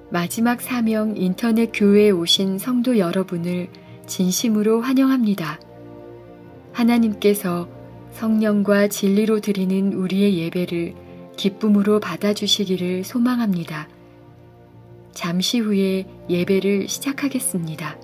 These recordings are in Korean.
마지막 사명 인터넷 교회에 오신 성도 여러분을 진심으로 환영합니다. 하나님께서 성령과 진리로 드리는 우리의 예배를 기쁨으로 받아주시기를 소망합니다. 잠시 후에 예배를 시작하겠습니다.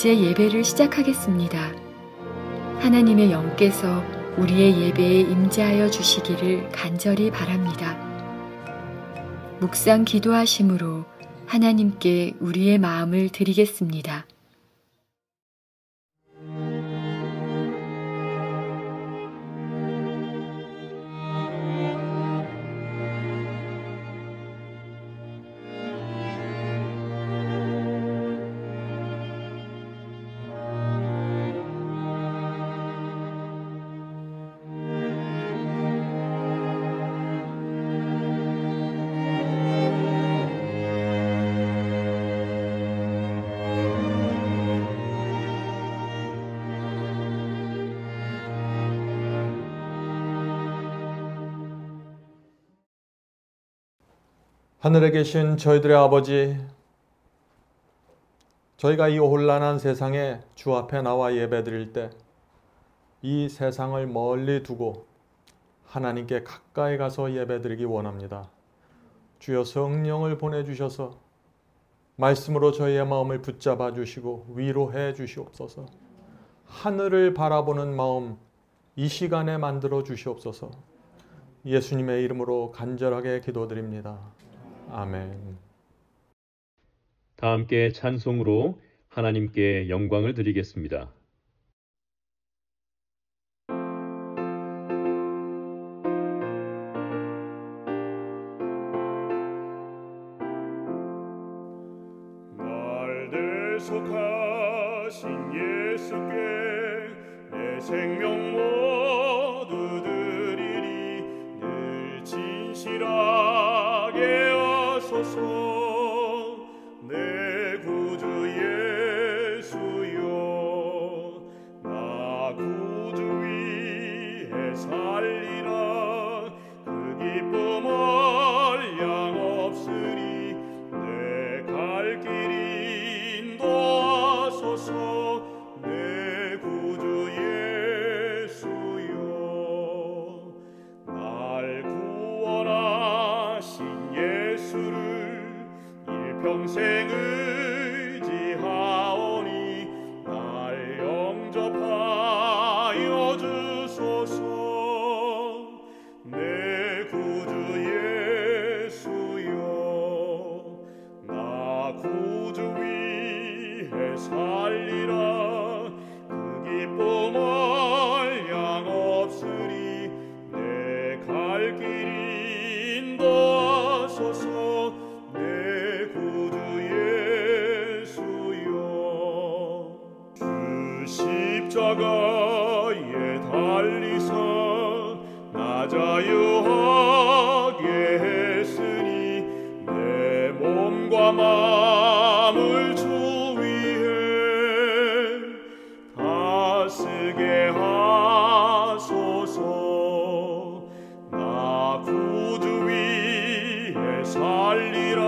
이제 예배를 시작하겠습니다. 하나님의 영께서 우리의 예배에 임재하여 주시기를 간절히 바랍니다. 묵상 기도하심으로 하나님께 우리의 마음을 드리겠습니다. 하늘에 계신 저희들의 아버지, 저희가 이 혼란한 세상에 주 앞에 나와 예배드릴 때 이 세상을 멀리 두고 하나님께 가까이 가서 예배드리기 원합니다. 주여 성령을 보내주셔서 말씀으로 저희의 마음을 붙잡아 주시고 위로해 주시옵소서. 하늘을 바라보는 마음 이 시간에 만들어 주시옵소서. 예수님의 이름으로 간절하게 기도드립니다. 아멘. 다 함께 찬송으로 하나님께 영광을 드리겠습니다. 속하신 예수께 내 생명 모두 드리리. 늘 진실하게 하소서. 내 구주 예수여, 나 구주 위에 살리라. 그 기쁨 한량 없으리. 내 갈 길 인도하소서. 내 구주 예수여, 날 구원하신 예수를 일평생 의지하오니 날 영접하여 주소서. 내 구주 예수여, 나 구주 위에 살리라. 그 기쁨 한량 없으리. 내 갈 길 인도하소서. 내 구주 예수여, 주 십자가에 달리사 나 자유하게 했으니 내 몸과 마음을 주 위에 다스게 하소서. 나 구주 위에 살리라.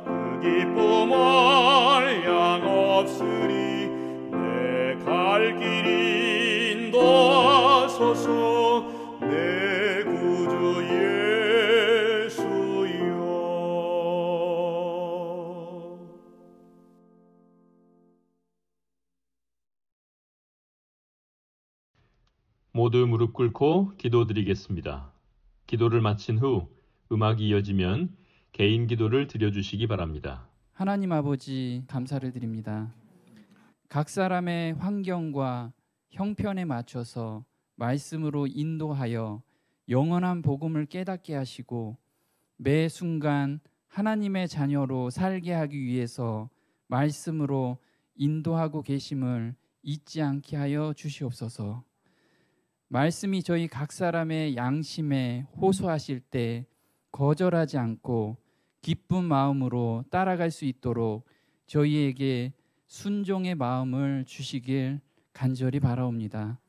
그 기쁨 한량 없으리. 내 갈 길 인도하소서. 내 구주 예수여. 모두 무릎 꿇고 기도드리겠습니다. 기도를 마친 후 음악이 이어지면 개인 기도를 드려주시기 바랍니다. 하나님 아버지, 감사를 드립니다. 각 사람의 환경과 형편에 맞춰서 말씀으로 인도하여 영원한 복음을 깨닫게 하시고 매 순간 하나님의 자녀로 살게 하기 위해서 말씀으로 인도하고 계심을 잊지 않게 하여 주시옵소서. 말씀이 저희 각 사람의 양심에 호소하실 때 거절하지 않고 기쁜 마음으로 따라갈 수 있도록 저희에게 순종의 마음을 주시길 간절히 바라옵니다.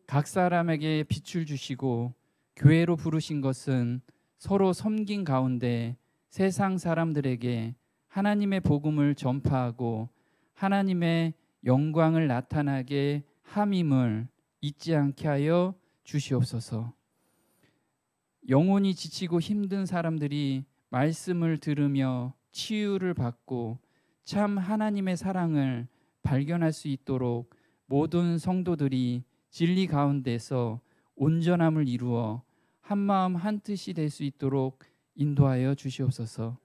각 사람에게 빛을 주시고 교회로 부르신 것은 서로 섬긴 가운데 세상 사람들에게 하나님의 복음을 전파하고 하나님의 영광을 나타나게 함임을 잊지 않게 하여 주시옵소서. 영혼이 지치고 힘든 사람들이 말씀을 들으며 치유를 받고 참 하나님의 사랑을 발견할 수 있도록 모든 성도들이 진리 가운데서 온전함을 이루어 한마음 한뜻이 될 수 있도록 인도하여 주시옵소서.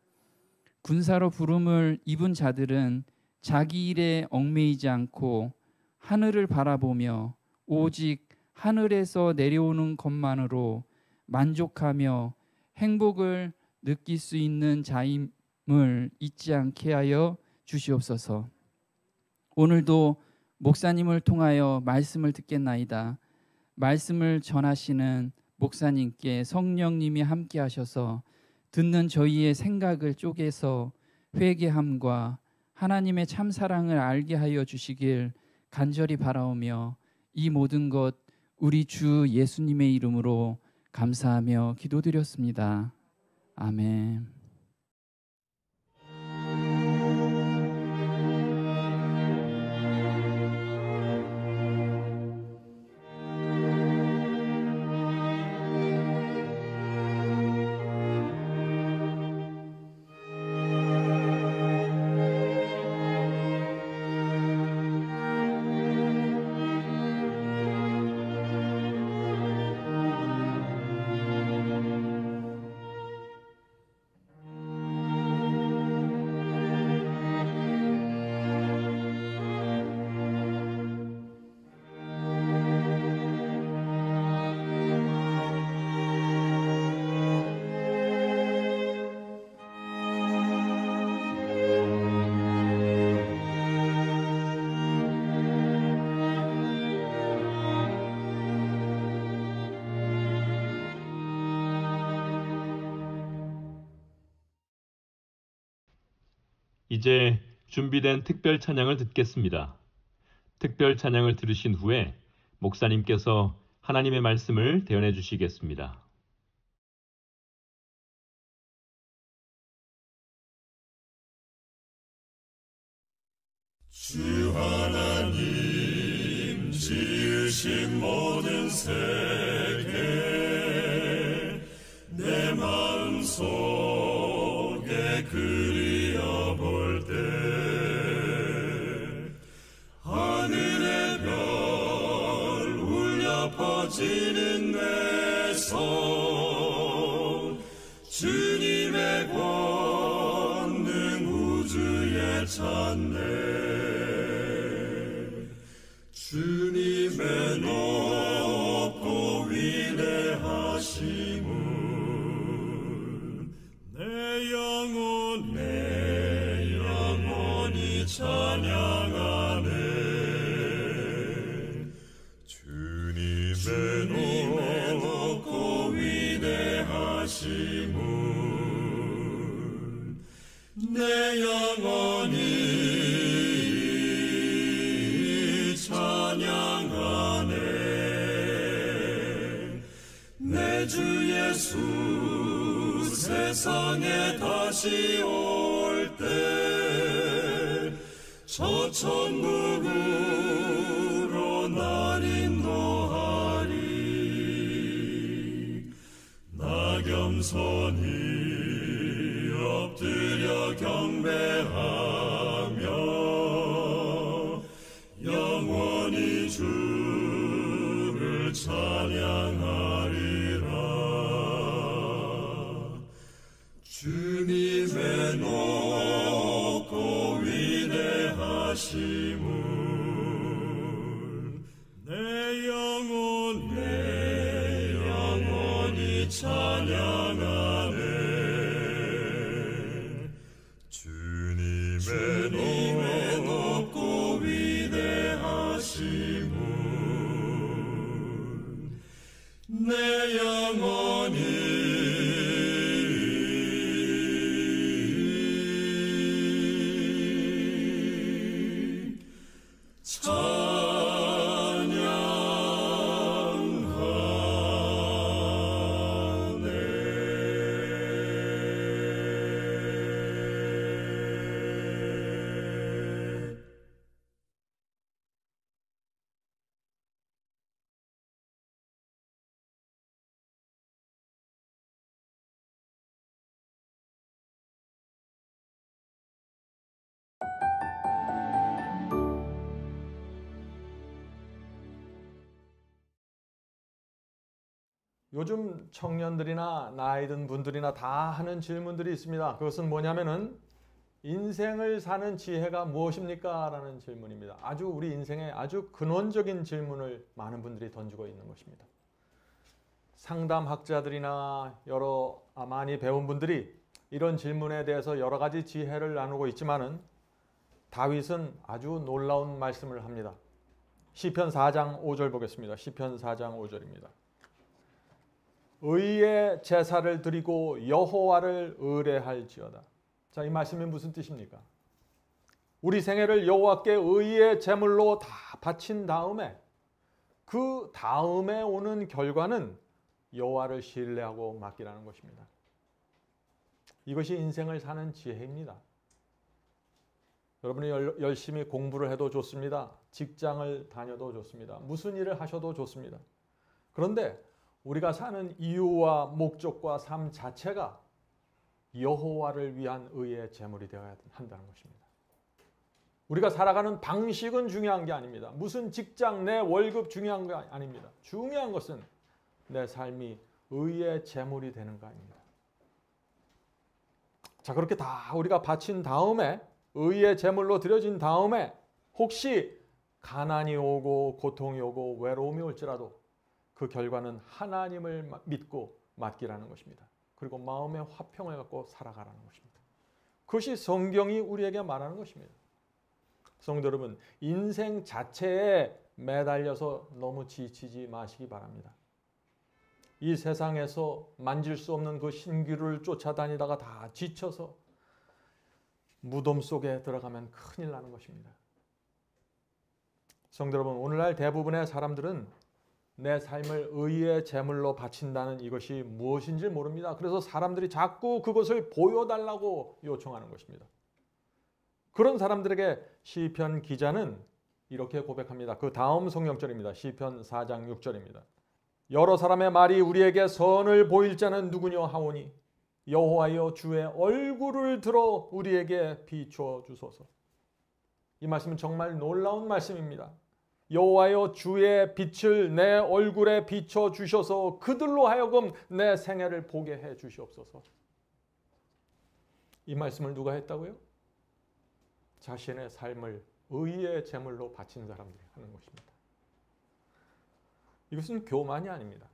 군사로 부름을 입은 자들은 자기 일에 얽매이지 않고 하늘을 바라보며 오직 하늘에서 내려오는 것만으로 만족하며 행복을 느낄 수 있는 자임을 잊지 않게 하여 주시옵소서. 오늘도 목사님을 통하여 말씀을 듣겠나이다. 말씀을 전하시는 목사님께 성령님이 함께 하셔서 듣는 저희의 생각을 쪼개서 회개함과 하나님의 참사랑을 알게 하여 주시길 간절히 바라오며 이 모든 것 우리 주 예수님의 이름으로 감사하며 기도드렸습니다. 아멘. 이제 준비된 특별 찬양을 듣겠습니다. 특별 찬양을 들으신 후에 목사님께서 하나님의 말씀을 대언해 주시겠습니다. 주 하나님 지으신 모든 세계 내 마음속에 그리어볼 때 하늘의 별 울려 퍼지는 내 성 주님의 권능 우주에 찬네 주님의 높고 위대하심을 내 영혼이 찬양하네 주님의 높고 위대하심을 내 영혼이 찬양하네 내 주 예수 세상에 다시 올 때 저 천국으로 날 인도하리 나 겸손히 엎드려 경배하며 영원히 주를 찬양하리라 주님의 높고 위대하심을 내 영혼이 찬양하네 주님의 높고 위대하심을 내 영혼이 요즘 청년들이나 나이 든 분들이나 다 하는 질문들이 있습니다. 그것은 뭐냐면은 인생을 사는 지혜가 무엇입니까? 라는 질문입니다. 아주 우리 인생의 아주 근원적인 질문을 많은 분들이 던지고 있는 것입니다. 상담학자들이나 여러 많이 배운 분들이 이런 질문에 대해서 여러 가지 지혜를 나누고 있지만은 다윗은 아주 놀라운 말씀을 합니다. 시편 4장 5절 보겠습니다. 시편 4장 5절입니다. 의의 제사를 드리고 여호와를 의뢰할지어다. 자, 이 말씀이 무슨 뜻입니까? 우리 생애를 여호와께 의의 제물로 다 바친 다음에 그 다음에 오는 결과는 여호와를 신뢰하고 맡기라는 것입니다. 이것이 인생을 사는 지혜입니다. 여러분이 열심히 공부를 해도 좋습니다. 직장을 다녀도 좋습니다. 무슨 일을 하셔도 좋습니다. 그런데 우리가 사는 이유와 목적과 삶 자체가 여호와를 위한 의의 제물이 되어야 한다는 것입니다. 우리가 살아가는 방식은 중요한 게 아닙니다. 무슨 직장, 내 월급 중요한 게 아닙니다. 중요한 것은 내 삶이 의의 제물이 되는가입니다. 자, 그렇게 다 우리가 바친 다음에 의의 제물로 드려진 다음에 혹시 가난이 오고 고통이 오고 외로움이 올지라도 그 결과는 하나님을 믿고 맡기라는 것입니다. 그리고 마음의 화평을 갖고 살아가라는 것입니다. 그것이 성경이 우리에게 말하는 것입니다. 성도 여러분, 인생 자체에 매달려서 너무 지치지 마시기 바랍니다. 이 세상에서 만질 수 없는 그 신기루를 쫓아다니다가 다 지쳐서 무덤 속에 들어가면 큰일 나는 것입니다. 성도 여러분, 오늘날 대부분의 사람들은 내 삶을 의의 제물로 바친다는 이것이 무엇인지 모릅니다. 그래서 사람들이 자꾸 그것을 보여달라고 요청하는 것입니다. 그런 사람들에게 시편 기자는 이렇게 고백합니다. 그 다음 성경절입니다. 시편 4장 6절입니다. 여러 사람의 말이 우리에게 선을 보일 자는 누구냐 하오니 여호와여 주의 얼굴을 들어 우리에게 비추어 주소서. 이 말씀은 정말 놀라운 말씀입니다. 여호와여 주의 빛을 내 얼굴에 비춰 주셔서 그들로 하여금 내 생애를 보게 해 주시옵소서. 이 말씀을 누가 했다고요? 자신의 삶을 의의 제물로 바친 사람들이 하는 것입니다. 이것은 교만이 아닙니다.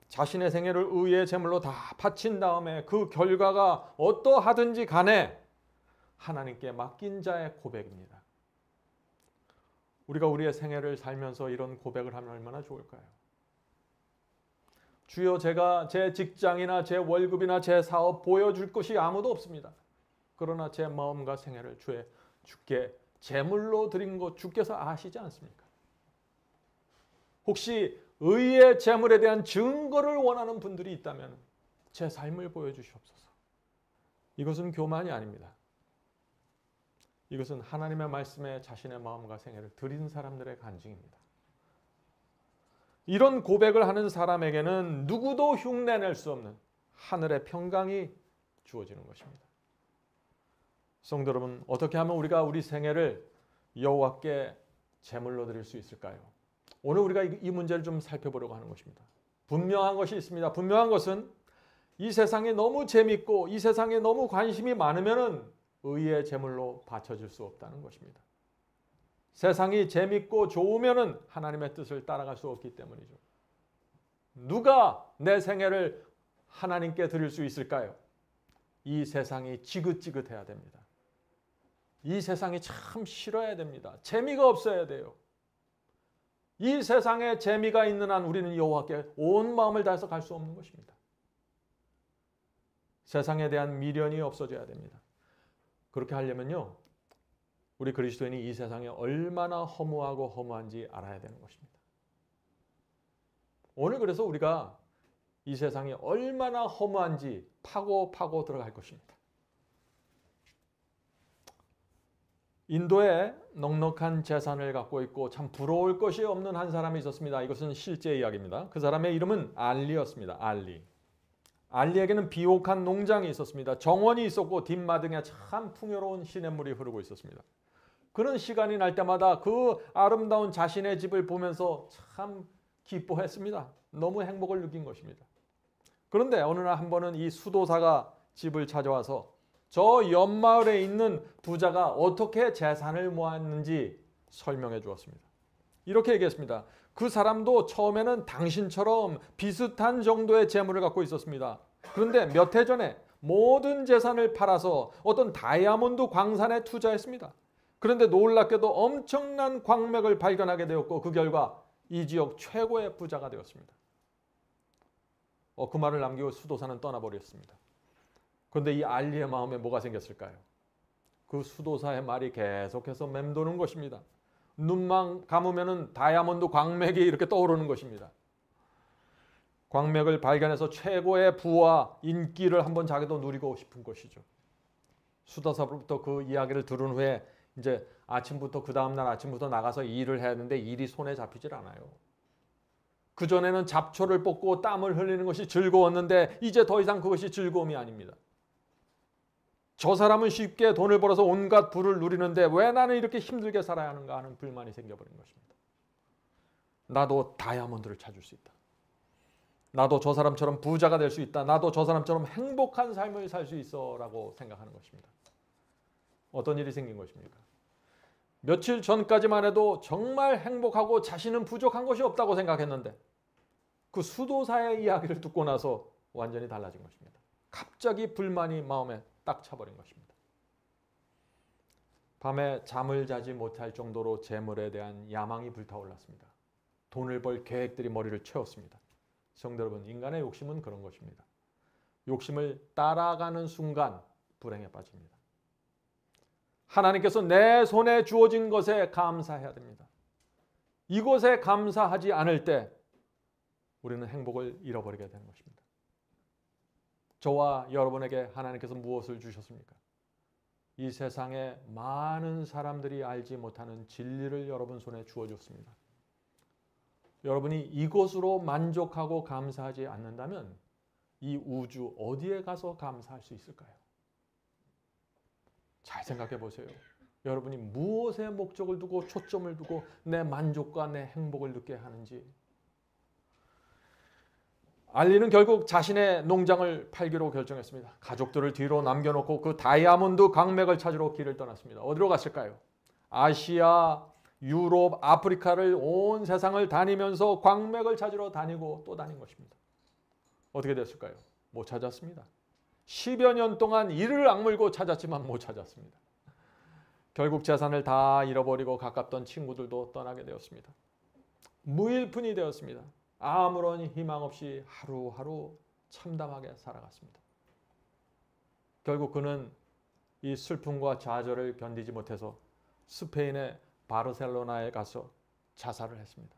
자신의 생애를 의의 제물로 다 바친 다음에 그 결과가 어떠하든지 간에 하나님께 맡긴 자의 고백입니다. 우리가 우리의 생애를 살면서 이런 고백을 하면 얼마나 좋을까요? 주여, 제가 제 직장이나 제 월급이나 제 사업 보여줄 것이 아무도 없습니다. 그러나 제 마음과 생애를 주께 제물로 드린 것 주께서 아시지 않습니까? 혹시 의의 제물에 대한 증거를 원하는 분들이 있다면 제 삶을 보여주시옵소서. 이것은 교만이 아닙니다. 이것은 하나님의 말씀에 자신의 마음과 생애를 드린 사람들의 간증입니다. 이런 고백을 하는 사람에게는 누구도 흉내낼 수 없는 하늘의 평강이 주어지는 것입니다. 성도 여러분, 어떻게 하면 우리가 우리 생애를 여호와께 제물로 드릴 수 있을까요? 오늘 우리가 이 문제를 좀 살펴보려고 하는 것입니다. 분명한 것이 있습니다. 분명한 것은 이 세상이 너무 재밌고 이 세상에 너무 관심이 많으면 의의 제물로 바쳐질 수 없다는 것입니다. 세상이 재밌고 좋으면 하나님의 뜻을 따라갈 수 없기 때문이죠. 누가 내 생애를 하나님께 드릴 수 있을까요? 이 세상이 지긋지긋해야 됩니다. 이 세상이 참 싫어야 됩니다. 재미가 없어야 돼요. 이 세상에 재미가 있는 한 우리는 여호와께 온 마음을 다해서 갈 수 없는 것입니다. 세상에 대한 미련이 없어져야 됩니다. 그렇게 하려면요, 우리 그리스도인이 이 세상에 얼마나 허무하고 허무한지 알아야 되는 것입니다. 오늘 그래서 우리가 이 세상이 얼마나 허무한지 파고 들어갈 것입니다. 인도에 넉넉한 재산을 갖고 있고 참 부러울 것이 없는 한 사람이 있었습니다. 이것은 실제 이야기입니다. 그 사람의 이름은 알리였습니다. 알리에게는 비옥한 농장이 있었습니다. 정원이 있었고 뒷마등에 참 풍요로운 시냇물이 흐르고 있었습니다. 그는 시간이 날 때마다 그 아름다운 자신의 집을 보면서 참 기뻐했습니다. 너무 행복을 느낀 것입니다. 그런데 어느 날 한 번은 이 수도사가 집을 찾아와서 저 옆마을에 있는 부자가 어떻게 재산을 모았는지 설명해 주었습니다. 이렇게 얘기했습니다. 그 사람도 처음에는 당신처럼 비슷한 정도의 재물을 갖고 있었습니다. 그런데 몇 해 전에 모든 재산을 팔아서 어떤 다이아몬드 광산에 투자했습니다. 그런데 놀랍게도 엄청난 광맥을 발견하게 되었고 그 결과 이 지역 최고의 부자가 되었습니다. 그 말을 남기고 수도사는 떠나버렸습니다. 그런데 이 알리의 마음에 뭐가 생겼을까요? 그 수도사의 말이 계속해서 맴도는 것입니다. 눈만 감으면 다이아몬드 광맥이 이렇게 떠오르는 것입니다. 광맥을 발견해서 최고의 부와 인기를 한번 자기도 누리고 싶은 것이죠. 수도사로부터 그 이야기를 들은 후에 이제 아침부터 그 다음날 아침부터 나가서 일을 해야 하는데 일이 손에 잡히질 않아요. 그전에는 잡초를 뽑고 땀을 흘리는 것이 즐거웠는데 이제 더 이상 그것이 즐거움이 아닙니다. 저 사람은 쉽게 돈을 벌어서 온갖 부를 누리는데 왜 나는 이렇게 힘들게 살아야 하는가 하는 불만이 생겨버린 것입니다. 나도 다이아몬드를 찾을 수 있다. 나도 저 사람처럼 부자가 될 수 있다. 나도 저 사람처럼 행복한 삶을 살 수 있어 라고 생각하는 것입니다. 어떤 일이 생긴 것입니까? 며칠 전까지만 해도 정말 행복하고 자신은 부족한 것이 없다고 생각했는데 그 수도사의 이야기를 듣고 나서 완전히 달라진 것입니다. 갑자기 불만이 마음에 딱 차버린 것입니다. 밤에 잠을 자지 못할 정도로 재물에 대한 야망이 불타올랐습니다. 돈을 벌 계획들이 머리를 채웠습니다. 성도 여러분, 인간의 욕심은 그런 것입니다. 욕심을 따라가는 순간 불행에 빠집니다. 하나님께서 내 손에 주어진 것에 감사해야 됩니다. 이것에 감사하지 않을 때 우리는 행복을 잃어버리게 되는 것입니다. 저와 여러분에게 하나님께서 무엇을 주셨습니까? 이 세상에 많은 사람들이 알지 못하는 진리를 여러분 손에 주어줬습니다. 여러분이 이것으로 만족하고 감사하지 않는다면 이 우주 어디에 가서 감사할 수 있을까요? 잘 생각해 보세요. 여러분이 무엇에 목적을 두고 초점을 두고 내 만족과 내 행복을 느끼게 하는지. 알리는 결국 자신의 농장을 팔기로 결정했습니다. 가족들을 뒤로 남겨놓고 그 다이아몬드 광맥을 찾으러 길을 떠났습니다. 어디로 갔을까요? 아시아, 유럽, 아프리카를 온 세상을 다니면서 광맥을 찾으러 다니고 또 다닌 것입니다. 어떻게 됐을까요? 못 찾았습니다. 10여 년 동안 이를 악물고 찾았지만 못 찾았습니다. 결국 재산을 다 잃어버리고 가깝던 친구들도 떠나게 되었습니다. 무일푼이 되었습니다. 아무런 희망 없이 하루하루 참담하게 살아갔습니다. 결국 그는 이 슬픔과 좌절을 견디지 못해서 스페인의 바르셀로나에 가서 자살을 했습니다.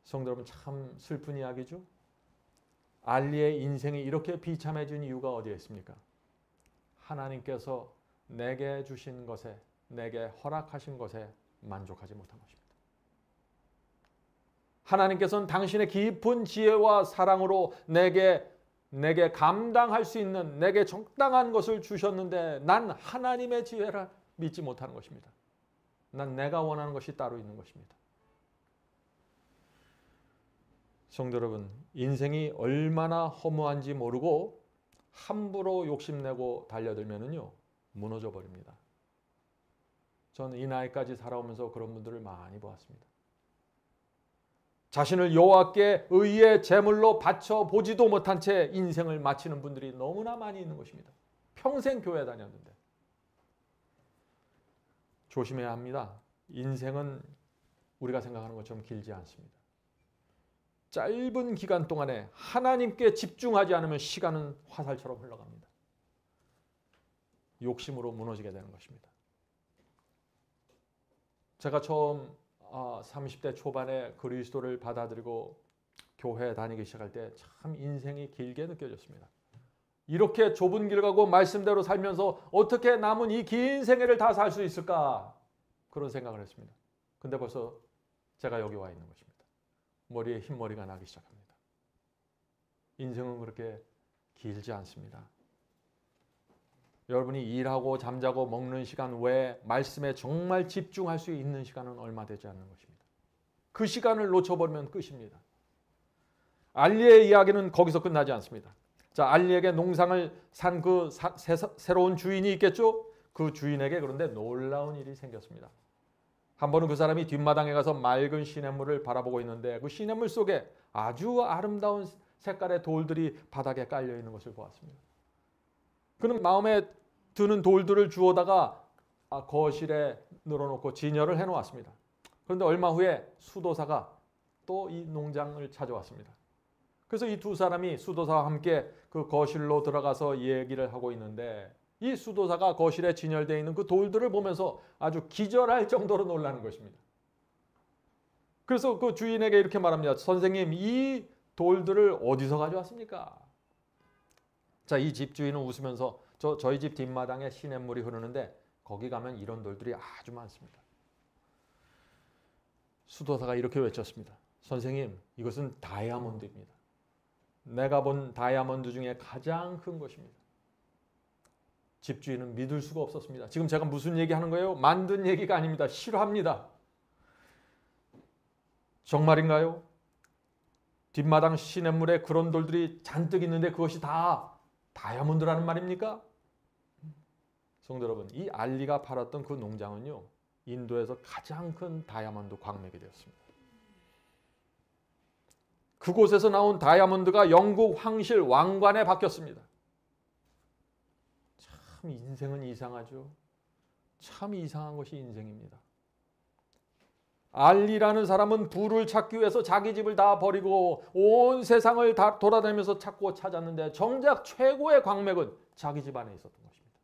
성도 여러분, 참 슬픈 이야기죠. 알리의 인생이 이렇게 비참해진 이유가 어디에 있습니까? 하나님께서 내게 주신 것에, 내게 허락하신 것에 만족하지 못한 것입니다. 하나님께서는 당신의 깊은 지혜와 사랑으로 내게 감당할 수 있는, 내게 적당한 것을 주셨는데 난 하나님의 지혜를 믿지 못하는 것입니다. 난 내가 원하는 것이 따로 있는 것입니다. 성도 여러분, 인생이 얼마나 허무한지 모르고 함부로 욕심내고 달려들면은요, 무너져 버립니다. 저는 이 나이까지 살아오면서 그런 분들을 많이 보았습니다. 자신을 여호와께 의의 제물로 바쳐 보지도 못한 채 인생을 마치는 분들이 너무나 많이 있는 것입니다. 평생 교회 다녔는데. 조심해야 합니다. 인생은 우리가 생각하는 것처럼 길지 않습니다. 짧은 기간 동안에 하나님께 집중하지 않으면 시간은 화살처럼 흘러갑니다. 욕심으로 무너지게 되는 것입니다. 제가 처음 30대 초반에 그리스도를 받아들이고 교회 다니기 시작할 때 참 인생이 길게 느껴졌습니다. 이렇게 좁은 길 가고 말씀대로 살면서 어떻게 남은 이 긴 생애를 다 살 수 있을까? 그런 생각을 했습니다. 근데 벌써 제가 여기 와 있는 것입니다. 머리에 흰머리가 나기 시작합니다. 인생은 그렇게 길지 않습니다. 여러분이 일하고 잠자고 먹는 시간 외에 말씀에 정말 집중할 수 있는 시간은 얼마 되지 않는 것입니다. 그 시간을 놓쳐버리면 끝입니다. 알리의 이야기는 거기서 끝나지 않습니다. 자, 알리에게 농장을 산 그 새로운 주인이 있겠죠? 그 주인에게 그런데 놀라운 일이 생겼습니다. 한 번은 그 사람이 뒷마당에 가서 맑은 시냇물을 바라보고 있는데 그 시냇물 속에 아주 아름다운 색깔의 돌들이 바닥에 깔려 있는 것을 보았습니다. 그는 마음에 드는 돌들을 주워다가 거실에 늘어놓고 진열을 해놓았습니다. 그런데 얼마 후에 수도사가 또 이 농장을 찾아왔습니다. 그래서 이 두 사람이 수도사와 함께 그 거실로 들어가서 얘기를 하고 있는데 이 수도사가 거실에 진열되어 있는 그 돌들을 보면서 아주 기절할 정도로 놀라는 것입니다. 그래서 그 주인에게 이렇게 말합니다. 선생님, 이 돌들을 어디서 가져왔습니까? 자, 이 집주인은 웃으면서 저희 집 뒷마당에 시냇물이 흐르는데 거기 가면 이런 돌들이 아주 많습니다. 수도사가 이렇게 외쳤습니다. 선생님, 이것은 다이아몬드입니다. 내가 본 다이아몬드 중에 가장 큰 것입니다. 집주인은 믿을 수가 없었습니다. 지금 제가 무슨 얘기하는 거예요? 만든 얘기가 아닙니다. 실화입니다. 정말인가요? 뒷마당 시냇물에 그런 돌들이 잔뜩 있는데 그것이 다 다이아몬드라는 말입니까? 성도 여러분, 이 알리가 팔았던 그 농장은요, 인도에서 가장 큰 다이아몬드 광맥이 되었습니다. 그곳에서 나온 다이아몬드가 영국 황실 왕관에 박혔습니다. 참 인생은 이상하죠. 참 이상한 것이 인생입니다. 알리라는 사람은 부를 찾기 위해서 자기 집을 다 버리고 온 세상을 다 돌아다니면서 찾고 찾았는데 정작 최고의 광맥은 자기 집 안에 있었던 것입니다.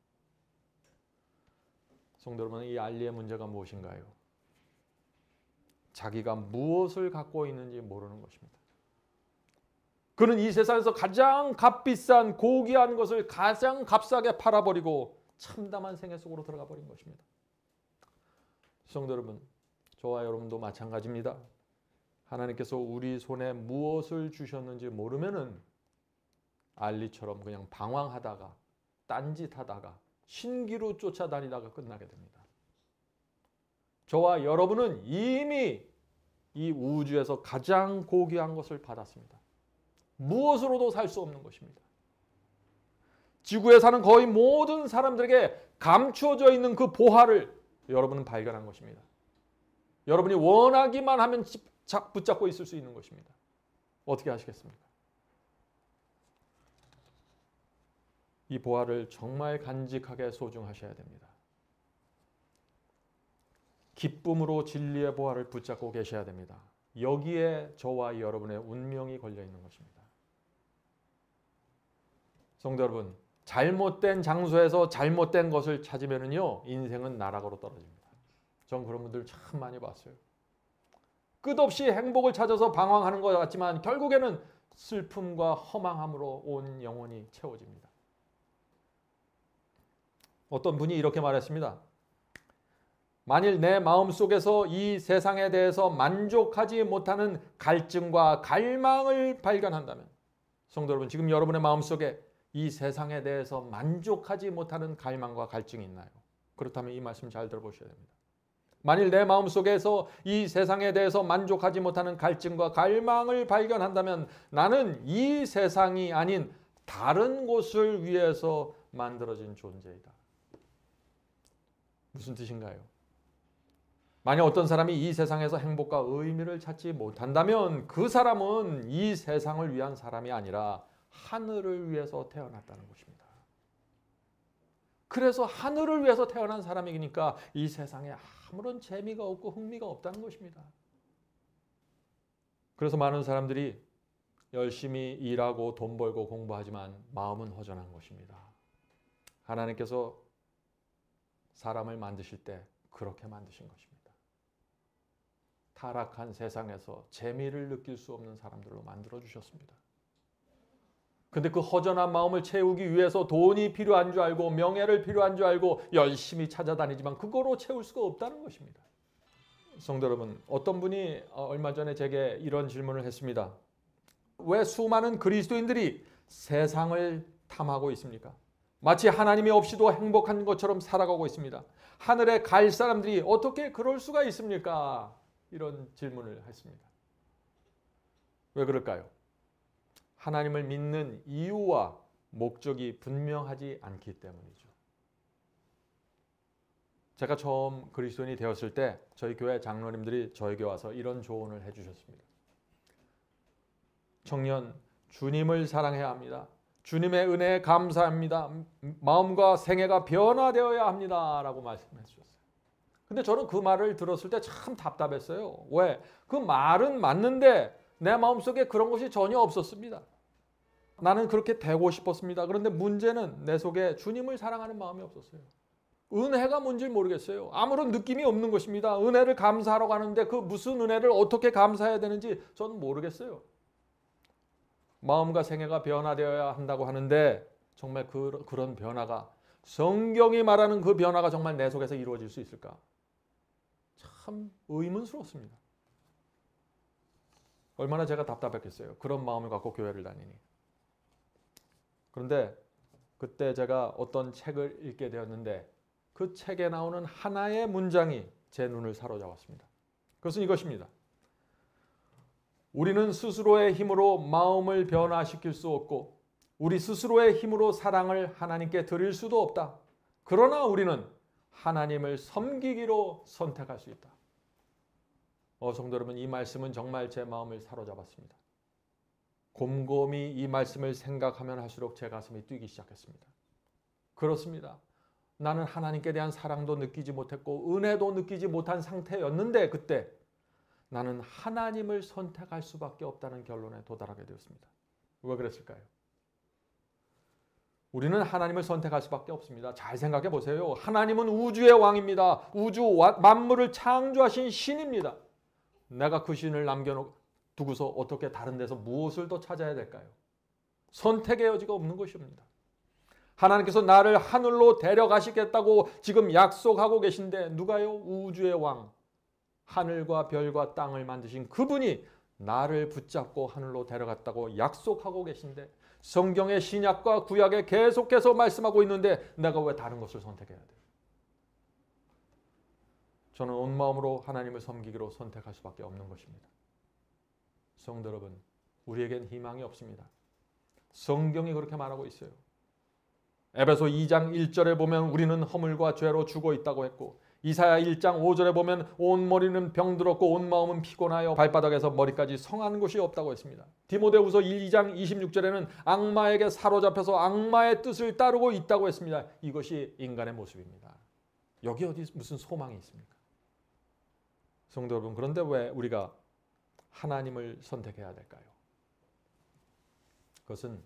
성도 여러분, 이 알리의 문제가 무엇인가요? 자기가 무엇을 갖고 있는지 모르는 것입니다. 그는 이 세상에서 가장 값비싼 고귀한 것을 가장 값싸게 팔아버리고 참담한 생애 속으로 들어가 버린 것입니다. 성도 여러분, 저와 여러분도 마찬가지입니다. 하나님께서 우리 손에 무엇을 주셨는지 모르면은 알리처럼 그냥 방황하다가 딴짓하다가 신기루 쫓아다니다가 끝나게 됩니다. 저와 여러분은 이미 이 우주에서 가장 고귀한 것을 받았습니다. 무엇으로도 살 수 없는 것입니다. 지구에 사는 거의 모든 사람들에게 감추어져 있는 그 보화를 여러분은 발견한 것입니다. 여러분이 원하기만 하면 붙잡고 있을 수 있는 것입니다. 어떻게 하시겠습니까? 이 보화를 정말 간직하게 소중하셔야 됩니다. 기쁨으로 진리의 보화를 붙잡고 계셔야 됩니다. 여기에 저와 여러분의 운명이 걸려 있는 것입니다. 성도 여러분, 잘못된 장소에서 잘못된 것을 찾으면요, 인생은 나락으로 떨어집니다. 전 그런 분들 참 많이 봤어요. 끝없이 행복을 찾아서 방황하는 것 같지만 결국에는 슬픔과 허망함으로 온 영혼이 채워집니다. 어떤 분이 이렇게 말했습니다. 만일 내 마음속에서 이 세상에 대해서 만족하지 못하는 갈증과 갈망을 발견한다면, 성도 여러분, 지금 여러분의 마음속에 이 세상에 대해서 만족하지 못하는 갈망과 갈증이 있나요? 그렇다면 이 말씀 잘 들어보셔야 됩니다. 만일 내 마음속에서 이 세상에 대해서 만족하지 못하는 갈증과 갈망을 발견한다면 나는 이 세상이 아닌 다른 곳을 위해서 만들어진 존재이다. 무슨 뜻인가요? 만약 어떤 사람이 이 세상에서 행복과 의미를 찾지 못한다면 그 사람은 이 세상을 위한 사람이 아니라 하늘을 위해서 태어났다는 것입니다. 그래서 하늘을 위해서 태어난 사람이니까 이 세상에 아무런 재미가 없고 흥미가 없다는 것입니다. 그래서 많은 사람들이 열심히 일하고 돈 벌고 공부하지만 마음은 허전한 것입니다. 하나님께서 사람을 만드실 때 그렇게 만드신 것입니다. 타락한 세상에서 재미를 느낄 수 없는 사람들로 만들어 주셨습니다. 근데 그 허전한 마음을 채우기 위해서 돈이 필요한 줄 알고 명예를 필요한 줄 알고 열심히 찾아다니지만 그거로 채울 수가 없다는 것입니다. 성도 여러분, 어떤 분이 얼마 전에 제게 이런 질문을 했습니다. 왜 수많은 그리스도인들이 세상을 탐하고 있습니까? 마치 하나님이 없이도 행복한 것처럼 살아가고 있습니다. 하늘에 갈 사람들이 어떻게 그럴 수가 있습니까? 이런 질문을 했습니다. 왜 그럴까요? 하나님을 믿는 이유와 목적이 분명하지 않기 때문이죠. 제가 처음 그리스도인이 되었을 때 저희 교회 장로님들이 저에게 와서 이런 조언을 해주셨습니다. 청년, 주님을 사랑해야 합니다. 주님의 은혜에 감사합니다. 마음과 생애가 변화되어야 합니다. 라고 말씀해 주셨어요. 근데 저는 그 말을 들었을 때 참 답답했어요. 왜? 그 말은 맞는데 내 마음속에 그런 것이 전혀 없었습니다. 나는 그렇게 되고 싶었습니다. 그런데 문제는 내 속에 주님을 사랑하는 마음이 없었어요. 은혜가 뭔지 모르겠어요. 아무런 느낌이 없는 것입니다. 은혜를 감사하러 가는데 그 무슨 은혜를 어떻게 감사해야 되는지 저는 모르겠어요. 마음과 생애가 변화되어야 한다고 하는데 정말 그런 변화가, 성경이 말하는 그 변화가 정말 내 속에서 이루어질 수 있을까? 참 의문스럽습니다. 얼마나 제가 답답했겠어요. 그런 마음을 갖고 교회를 다니니. 그런데 그때 제가 어떤 책을 읽게 되었는데 그 책에 나오는 하나의 문장이 제 눈을 사로잡았습니다. 그것은 이것입니다. 우리는 스스로의 힘으로 마음을 변화시킬 수 없고 우리 스스로의 힘으로 사랑을 하나님께 드릴 수도 없다. 그러나 우리는 하나님을 섬기기로 선택할 수 있다. 성도 여러분, 이 말씀은 정말 제 마음을 사로잡았습니다. 곰곰이 이 말씀을 생각하면 할수록 제 가슴이 뛰기 시작했습니다. 그렇습니다. 나는 하나님께 대한 사랑도 느끼지 못했고 은혜도 느끼지 못한 상태였는데 그때 나는 하나님을 선택할 수밖에 없다는 결론에 도달하게 되었습니다. 왜 그랬을까요? 우리는 하나님을 선택할 수밖에 없습니다. 잘 생각해 보세요. 하나님은 우주의 왕입니다. 우주 만물을 창조하신 신입니다. 내가 그 신을 남겨두고서 어떻게 다른 데서 무엇을 더 찾아야 될까요? 선택의 여지가 없는 것입니다. 하나님께서 나를 하늘로 데려가시겠다고 지금 약속하고 계신데 누가요? 우주의 왕, 하늘과 별과 땅을 만드신 그분이 나를 붙잡고 하늘로 데려갔다고 약속하고 계신데 성경의 신약과 구약에 계속해서 말씀하고 있는데 내가 왜 다른 것을 선택해야 돼요? 저는 온 마음으로 하나님을 섬기기로 선택할 수밖에 없는 것입니다. 성도 여러분, 우리에겐 희망이 없습니다. 성경이 그렇게 말하고 있어요. 에베소 2장 1절에 보면 우리는 허물과 죄로 죽어 있다고 했고, 이사야 1장 5절에 보면 온 머리는 병들었고 온 마음은 피곤하여 발바닥에서 머리까지 성한 곳이 없다고 했습니다. 디모데후서 2장 26절에는 악마에게 사로잡혀서 악마의 뜻을 따르고 있다고 했습니다. 이것이 인간의 모습입니다. 여기 어디 무슨 소망이 있습니까? 성도 여러분, 그런데 왜 우리가 하나님을 선택해야 될까요? 그것은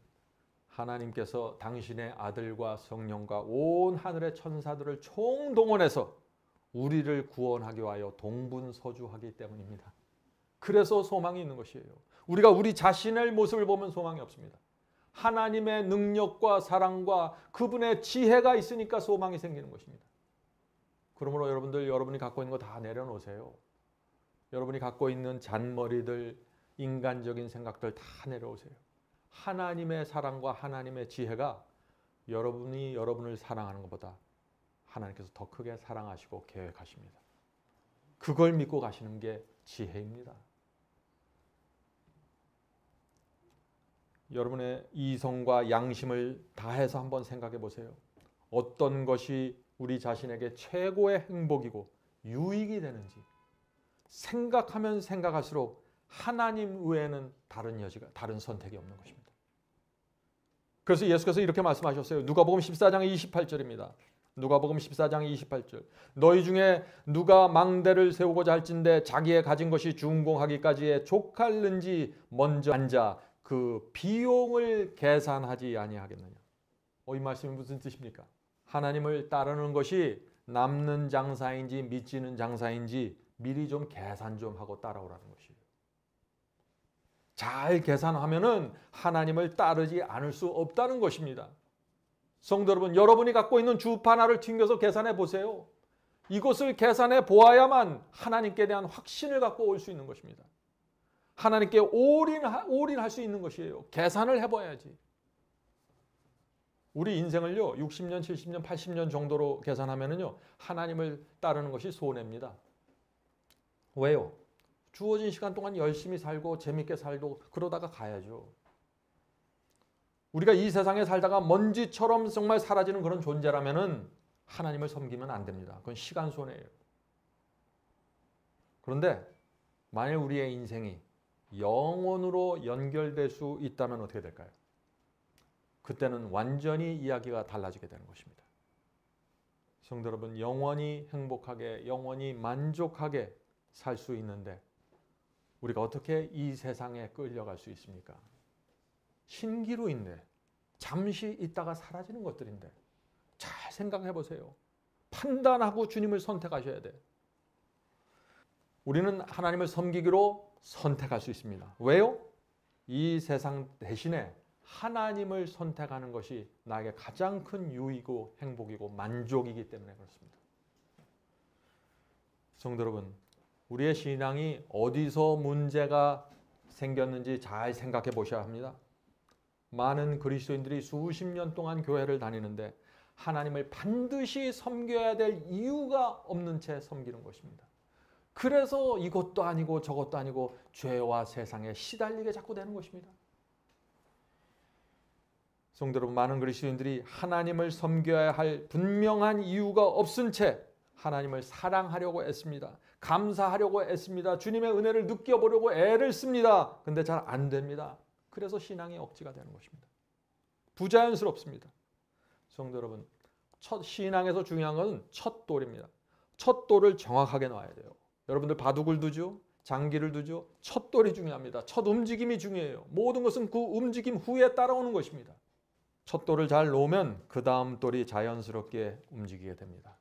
하나님께서 당신의 아들과 성령과 온 하늘의 천사들을 총동원해서 우리를 구원하기 위하여 동분서주하기 때문입니다. 그래서 소망이 있는 것이에요. 우리가 우리 자신의 모습을 보면 소망이 없습니다. 하나님의 능력과 사랑과 그분의 지혜가 있으니까 소망이 생기는 것입니다. 그러므로 여러분이 갖고 있는 거 다 내려놓으세요. 여러분이 갖고 있는 잔머리들, 인간적인 생각들 다 내려오세요. 하나님의 사랑과 하나님의 지혜가 여러분이 여러분을 사랑하는 것보다 하나님께서 더 크게 사랑하시고 계획하십니다. 그걸 믿고 가시는 게 지혜입니다. 여러분의 이성과 양심을 다해서 한번 생각해 보세요. 어떤 것이 우리 자신에게 최고의 행복이고 유익이 되는지 생각하면 생각할수록 하나님 외에는 다른 선택이 없는 것입니다. 그래서 예수께서 이렇게 말씀하셨어요. 누가복음 14장 28절입니다. 누가복음 14장 28절. 너희 중에 누가 망대를 세우고자 할진대 자기의 가진 것이 준공하기까지에 족할는지 먼저 앉아 그 비용을 계산하지 아니하겠느냐. 이 말씀이 무슨 뜻입니까? 하나님을 따르는 것이 남는 장사인지 미치는 장사인지 미리 좀 계산 좀 하고 따라오라는 것이에요. 잘 계산하면은 하나님을 따르지 않을 수 없다는 것입니다. 성도 여러분, 여러분이 갖고 있는 주파 하나를 튕겨서 계산해 보세요. 이것을 계산해 보아야만 하나님께 대한 확신을 갖고 올 수 있는 것입니다. 하나님께 올인할 수 있는 것이에요. 계산을 해봐야지. 우리 인생을요 60년, 70년, 80년 정도로 계산하면은요 하나님을 따르는 것이 손해입니다. 왜요? 주어진 시간 동안 열심히 살고 재밌게 살고 그러다가 가야죠. 우리가 이 세상에 살다가 먼지처럼 정말 사라지는 그런 존재라면은 하나님을 섬기면 안 됩니다. 그건 시간 손해예요. 그런데 만약 우리의 인생이 영원으로 연결될 수 있다면 어떻게 될까요? 그때는 완전히 이야기가 달라지게 되는 것입니다. 성도 여러분, 영원히 행복하게, 영원히 만족하게 살 수 있는데 우리가 어떻게 이 세상에 끌려갈 수 있습니까? 신기루인데 잠시 있다가 사라지는 것들인데 잘 생각해 보세요. 판단하고 주님을 선택하셔야 돼요. 우리는 하나님을 섬기기로 선택할 수 있습니다. 왜요? 이 세상 대신에 하나님을 선택하는 것이 나에게 가장 큰 유익이고 행복이고 만족이기 때문에 그렇습니다. 성도 여러분, 우리의 신앙이 어디서 문제가 생겼는지 잘 생각해 보셔야 합니다. 많은 그리스도인들이 수십 년 동안 교회를 다니는데 하나님을 반드시 섬겨야 될 이유가 없는 채 섬기는 것입니다. 그래서 이것도 아니고 저것도 아니고 죄와 세상에 시달리게 자꾸 되는 것입니다. 성도 여러분, 많은 그리스도인들이 하나님을 섬겨야 할 분명한 이유가 없은 채 하나님을 사랑하려고 애씁니다. 감사하려고 애씁니다. 주님의 은혜를 느껴보려고 애를 씁니다. 근데 잘 안 됩니다. 그래서 신앙이 억지가 되는 것입니다. 부자연스럽습니다. 성도 여러분, 신앙에서 중요한 것은 첫 돌입니다. 첫 돌을 정확하게 놔야 돼요. 여러분들 바둑을 두죠? 장기를 두죠? 첫 돌이 중요합니다. 첫 움직임이 중요해요. 모든 것은 그 움직임 후에 따라오는 것입니다. 첫 돌을 잘 놓으면 그 다음 돌이 자연스럽게 움직이게 됩니다.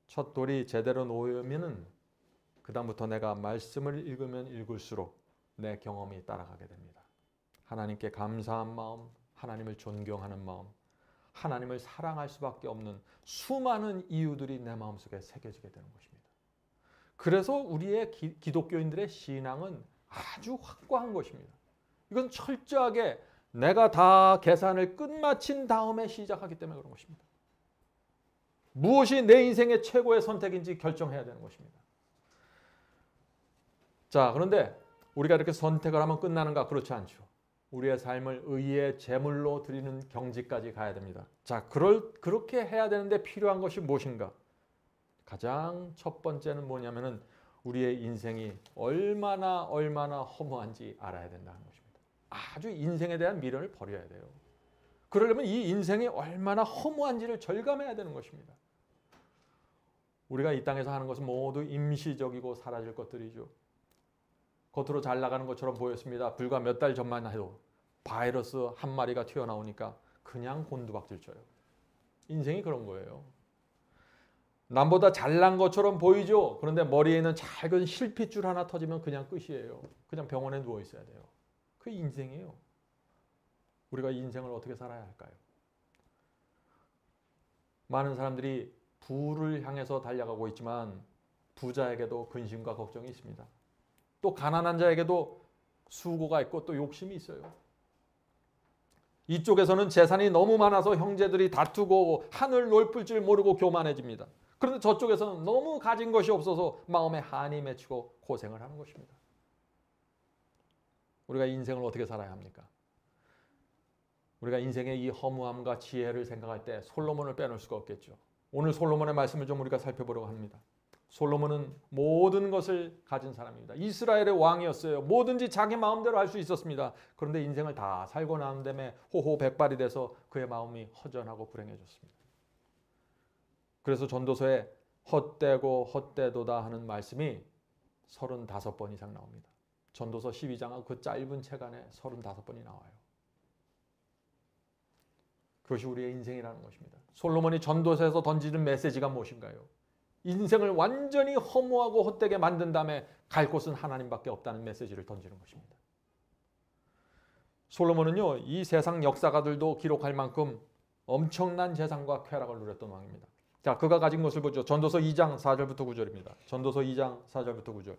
첫 돌이 제대로 놓으면은 그 다음부터 내가 말씀을 읽으면 읽을수록 내 경험이 따라가게 됩니다. 하나님께 감사한 마음, 하나님을 존경하는 마음, 하나님을 사랑할 수밖에 없는 수많은 이유들이 내 마음속에 새겨지게 되는 것입니다. 그래서 우리의 기독교인들의 신앙은 아주 확고한 것입니다. 이건 철저하게 내가 다 계산을 끝마친 다음에 시작하기 때문에 그런 것입니다. 무엇이 내 인생의 최고의 선택인지 결정해야 되는 것입니다. 자, 그런데 우리가 이렇게 선택을 하면 끝나는가? 그렇지 않죠. 우리의 삶을 의의 제물로 드리는 경지까지 가야 됩니다. 자, 그렇게 해야 되는데 필요한 것이 무엇인가? 가장 첫 번째는 뭐냐면은 우리의 인생이 얼마나 허무한지 알아야 된다는 것입니다. 아주 인생에 대한 미련을 버려야 돼요. 그러려면 이 인생이 얼마나 허무한지를 절감해야 되는 것입니다. 우리가 이 땅에서 하는 것은 모두 임시적이고 사라질 것들이죠. 겉으로 잘 나가는 것처럼 보였습니다. 불과 몇 달 전만 해도 바이러스 한 마리가 튀어나오니까 그냥 곤두박질 쳐요. 인생이 그런 거예요. 남보다 잘난 것처럼 보이죠. 그런데 머리에 있는 작은 실핏줄 하나 터지면 그냥 끝이에요. 그냥 병원에 누워 있어야 돼요. 그게 인생이에요. 우리가 이 인생을 어떻게 살아야 할까요? 많은 사람들이 부를 향해서 달려가고 있지만 부자에게도 근심과 걱정이 있습니다. 또 가난한 자에게도 수고가 있고 또 욕심이 있어요. 이쪽에서는 재산이 너무 많아서 형제들이 다투고 하늘 높을 줄 모르고 교만해집니다. 그런데 저쪽에서는 너무 가진 것이 없어서 마음에 한이 맺히고 고생을 하는 것입니다. 우리가 인생을 어떻게 살아야 합니까? 우리가 인생의 이 허무함과 지혜를 생각할 때 솔로몬을 빼놓을 수가 없겠죠. 오늘 솔로몬의 말씀을 좀 우리가 살펴보려고 합니다. 솔로몬은 모든 것을 가진 사람입니다. 이스라엘의 왕이었어요. 뭐든지 자기 마음대로 할 수 있었습니다. 그런데 인생을 다 살고 난 다음에 호호백발이 돼서 그의 마음이 허전하고 불행해졌습니다. 그래서 전도서에 헛되고 헛되도다 하는 말씀이 35번 이상 나옵니다. 전도서 12장은 그 짧은 책 안에 35번이 나와요. 그것이 우리의 인생이라는 것입니다. 솔로몬이 전도서에서 던지는 메시지가 무엇인가요? 인생을 완전히 허무하고 헛되게 만든 다음에 갈 곳은 하나님밖에 없다는 메시지를 던지는 것입니다. 솔로몬은요, 이 세상 역사가들도 기록할 만큼 엄청난 재산과 쾌락을 누렸던 왕입니다. 자, 그가 가진 것을 보죠. 전도서 2장 4절부터 9절입니다. 전도서 2장 4절부터 9절.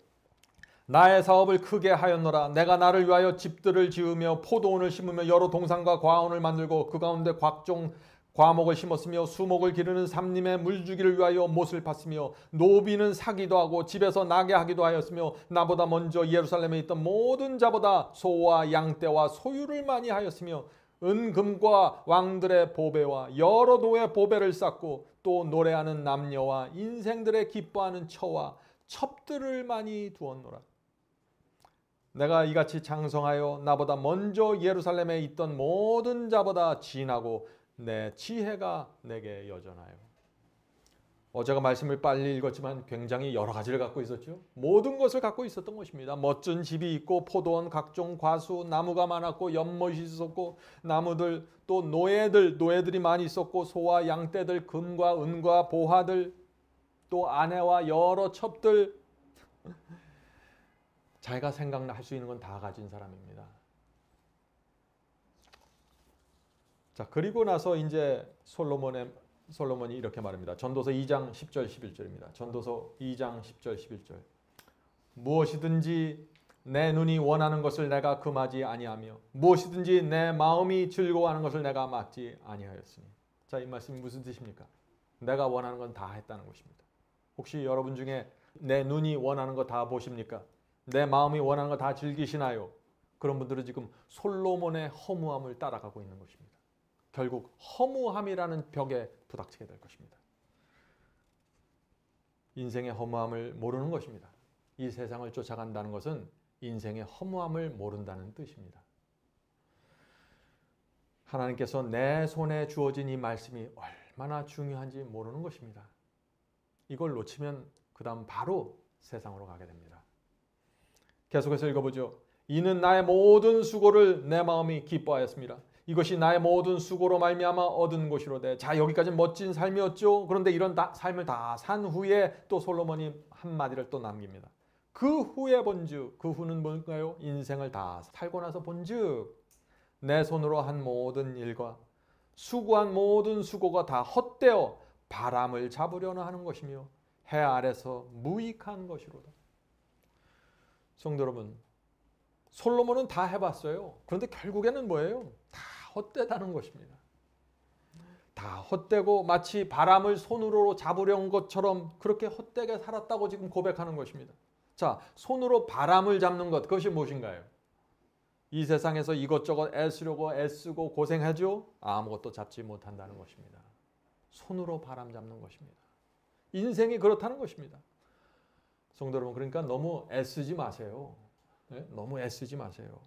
나의 사업을 크게 하였노라. 내가 나를 위하여 집들을 지으며 포도원을 심으며 여러 동산과 과원을 만들고 그 가운데 각종 과목을 심었으며 수목을 기르는 삼림의 물주기를 위하여 못을 팠으며 노비는 사기도 하고 집에서 나게 하기도 하였으며 나보다 먼저 예루살렘에 있던 모든 자보다 소와 양떼와 소유를 많이 하였으며 은금과 왕들의 보배와 여러 도의 보배를 쌓고 또 노래하는 남녀와 인생들의 기뻐하는 처와 첩들을 많이 두었노라. 내가 이같이 장성하여 나보다 먼저 예루살렘에 있던 모든 자보다 진하고 내 지혜가 내게 여전하여. 어제가 말씀을 빨리 읽었지만 굉장히 여러 가지를 갖고 있었죠. 모든 것을 갖고 있었던 것입니다. 멋진 집이 있고 포도원, 각종 과수, 나무가 많았고 연못이 있었고 나무들, 또 노예들이 많이 있었고 소와 양떼들, 금과 은과 보화들, 또 아내와 여러 첩들. 자기가 생각할 수 있는 건 다 가진 사람입니다. 자, 그리고 나서 이제 솔로몬이 이렇게 말합니다. 전도서 2장 10절 11절입니다. 전도서 2장 10절 11절. 무엇이든지 내 눈이 원하는 것을 내가 금하지 아니하며 무엇이든지 내 마음이 즐거워하는 것을 내가 막지 아니하였으니. 자, 이 말씀이 무슨 뜻입니까? 내가 원하는 건 다 했다는 것입니다. 혹시 여러분 중에 내 눈이 원하는 거 다 보십니까? 내 마음이 원하는 거 다 즐기시나요? 그런 분들은 지금 솔로몬의 허무함을 따라가고 있는 것입니다. 결국 허무함이라는 벽에 부닥치게 될 것입니다. 인생의 허무함을 모르는 것입니다. 이 세상을 쫓아간다는 것은 인생의 허무함을 모른다는 뜻입니다. 하나님께서 내 손에 주어진 이 말씀이 얼마나 중요한지 모르는 것입니다. 이걸 놓치면 그 다음 바로 세상으로 가게 됩니다. 계속해서 읽어보죠. 이는 나의 모든 수고를 내 마음이 기뻐하였습니다. 이것이 나의 모든 수고로 말미암아 얻은 것이로되. 자, 여기까지 멋진 삶이었죠. 그런데 이런 삶을 다 산 후에 또 솔로몬이 한마디를 또 남깁니다. 그 후에 본즉, 그 후는 뭘까요? 인생을 다 살고 나서 본즉 내 손으로 한 모든 일과 수고한 모든 수고가 다 헛되어 바람을 잡으려나 하는 것이며 해 아래서 무익한 것이로다. 성도 여러분, 솔로몬은 다 해봤어요. 그런데 결국에는 뭐예요? 다 헛되다는 것입니다. 다 헛되고 마치 바람을 손으로 잡으려는 것처럼 그렇게 헛되게 살았다고 지금 고백하는 것입니다. 자, 손으로 바람을 잡는 것, 그것이 무엇인가요? 이 세상에서 이것저것 애쓰려고 애쓰고 고생하죠? 아무것도 잡지 못한다는 것입니다. 손으로 바람 잡는 것입니다. 인생이 그렇다는 것입니다. 성도 여러분, 그러니까 너무 애쓰지 마세요. 네? 너무 애쓰지 마세요.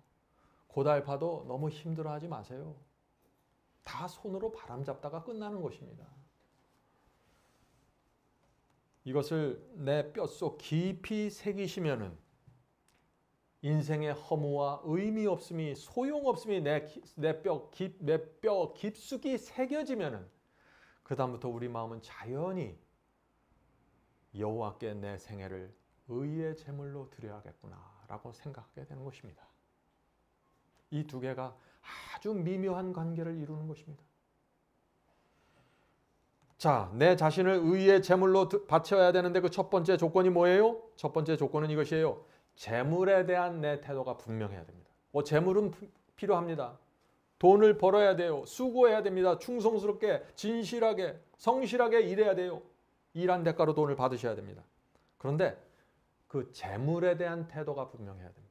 고달파도 너무 힘들어하지 마세요. 다 손으로 바람 잡다가 끝나는 것입니다. 이것을 내 뼛속 깊이 새기시면은 인생의 허무와 의미 없음이 소용없음이 내 뼈 깊숙이 새겨지면은 그 다음부터 우리 마음은 자연히 여호와께 내 생애를 의의 제물로 드려야겠구나라고 생각하게 되는 것입니다. 이 두 개가 아주 미묘한 관계를 이루는 것입니다. 자, 내 자신을 의의 제물로 바쳐야 되는데 그 첫 번째 조건이 뭐예요? 첫 번째 조건은 이것이에요. 재물에 대한 내 태도가 분명해야 됩니다. 재물은 필요합니다. 돈을 벌어야 돼요. 수고해야 됩니다. 충성스럽게, 진실하게, 성실하게 일해야 돼요. 일한 대가로 돈을 받으셔야 됩니다. 그런데 그 재물에 대한 태도가 분명해야 됩니다.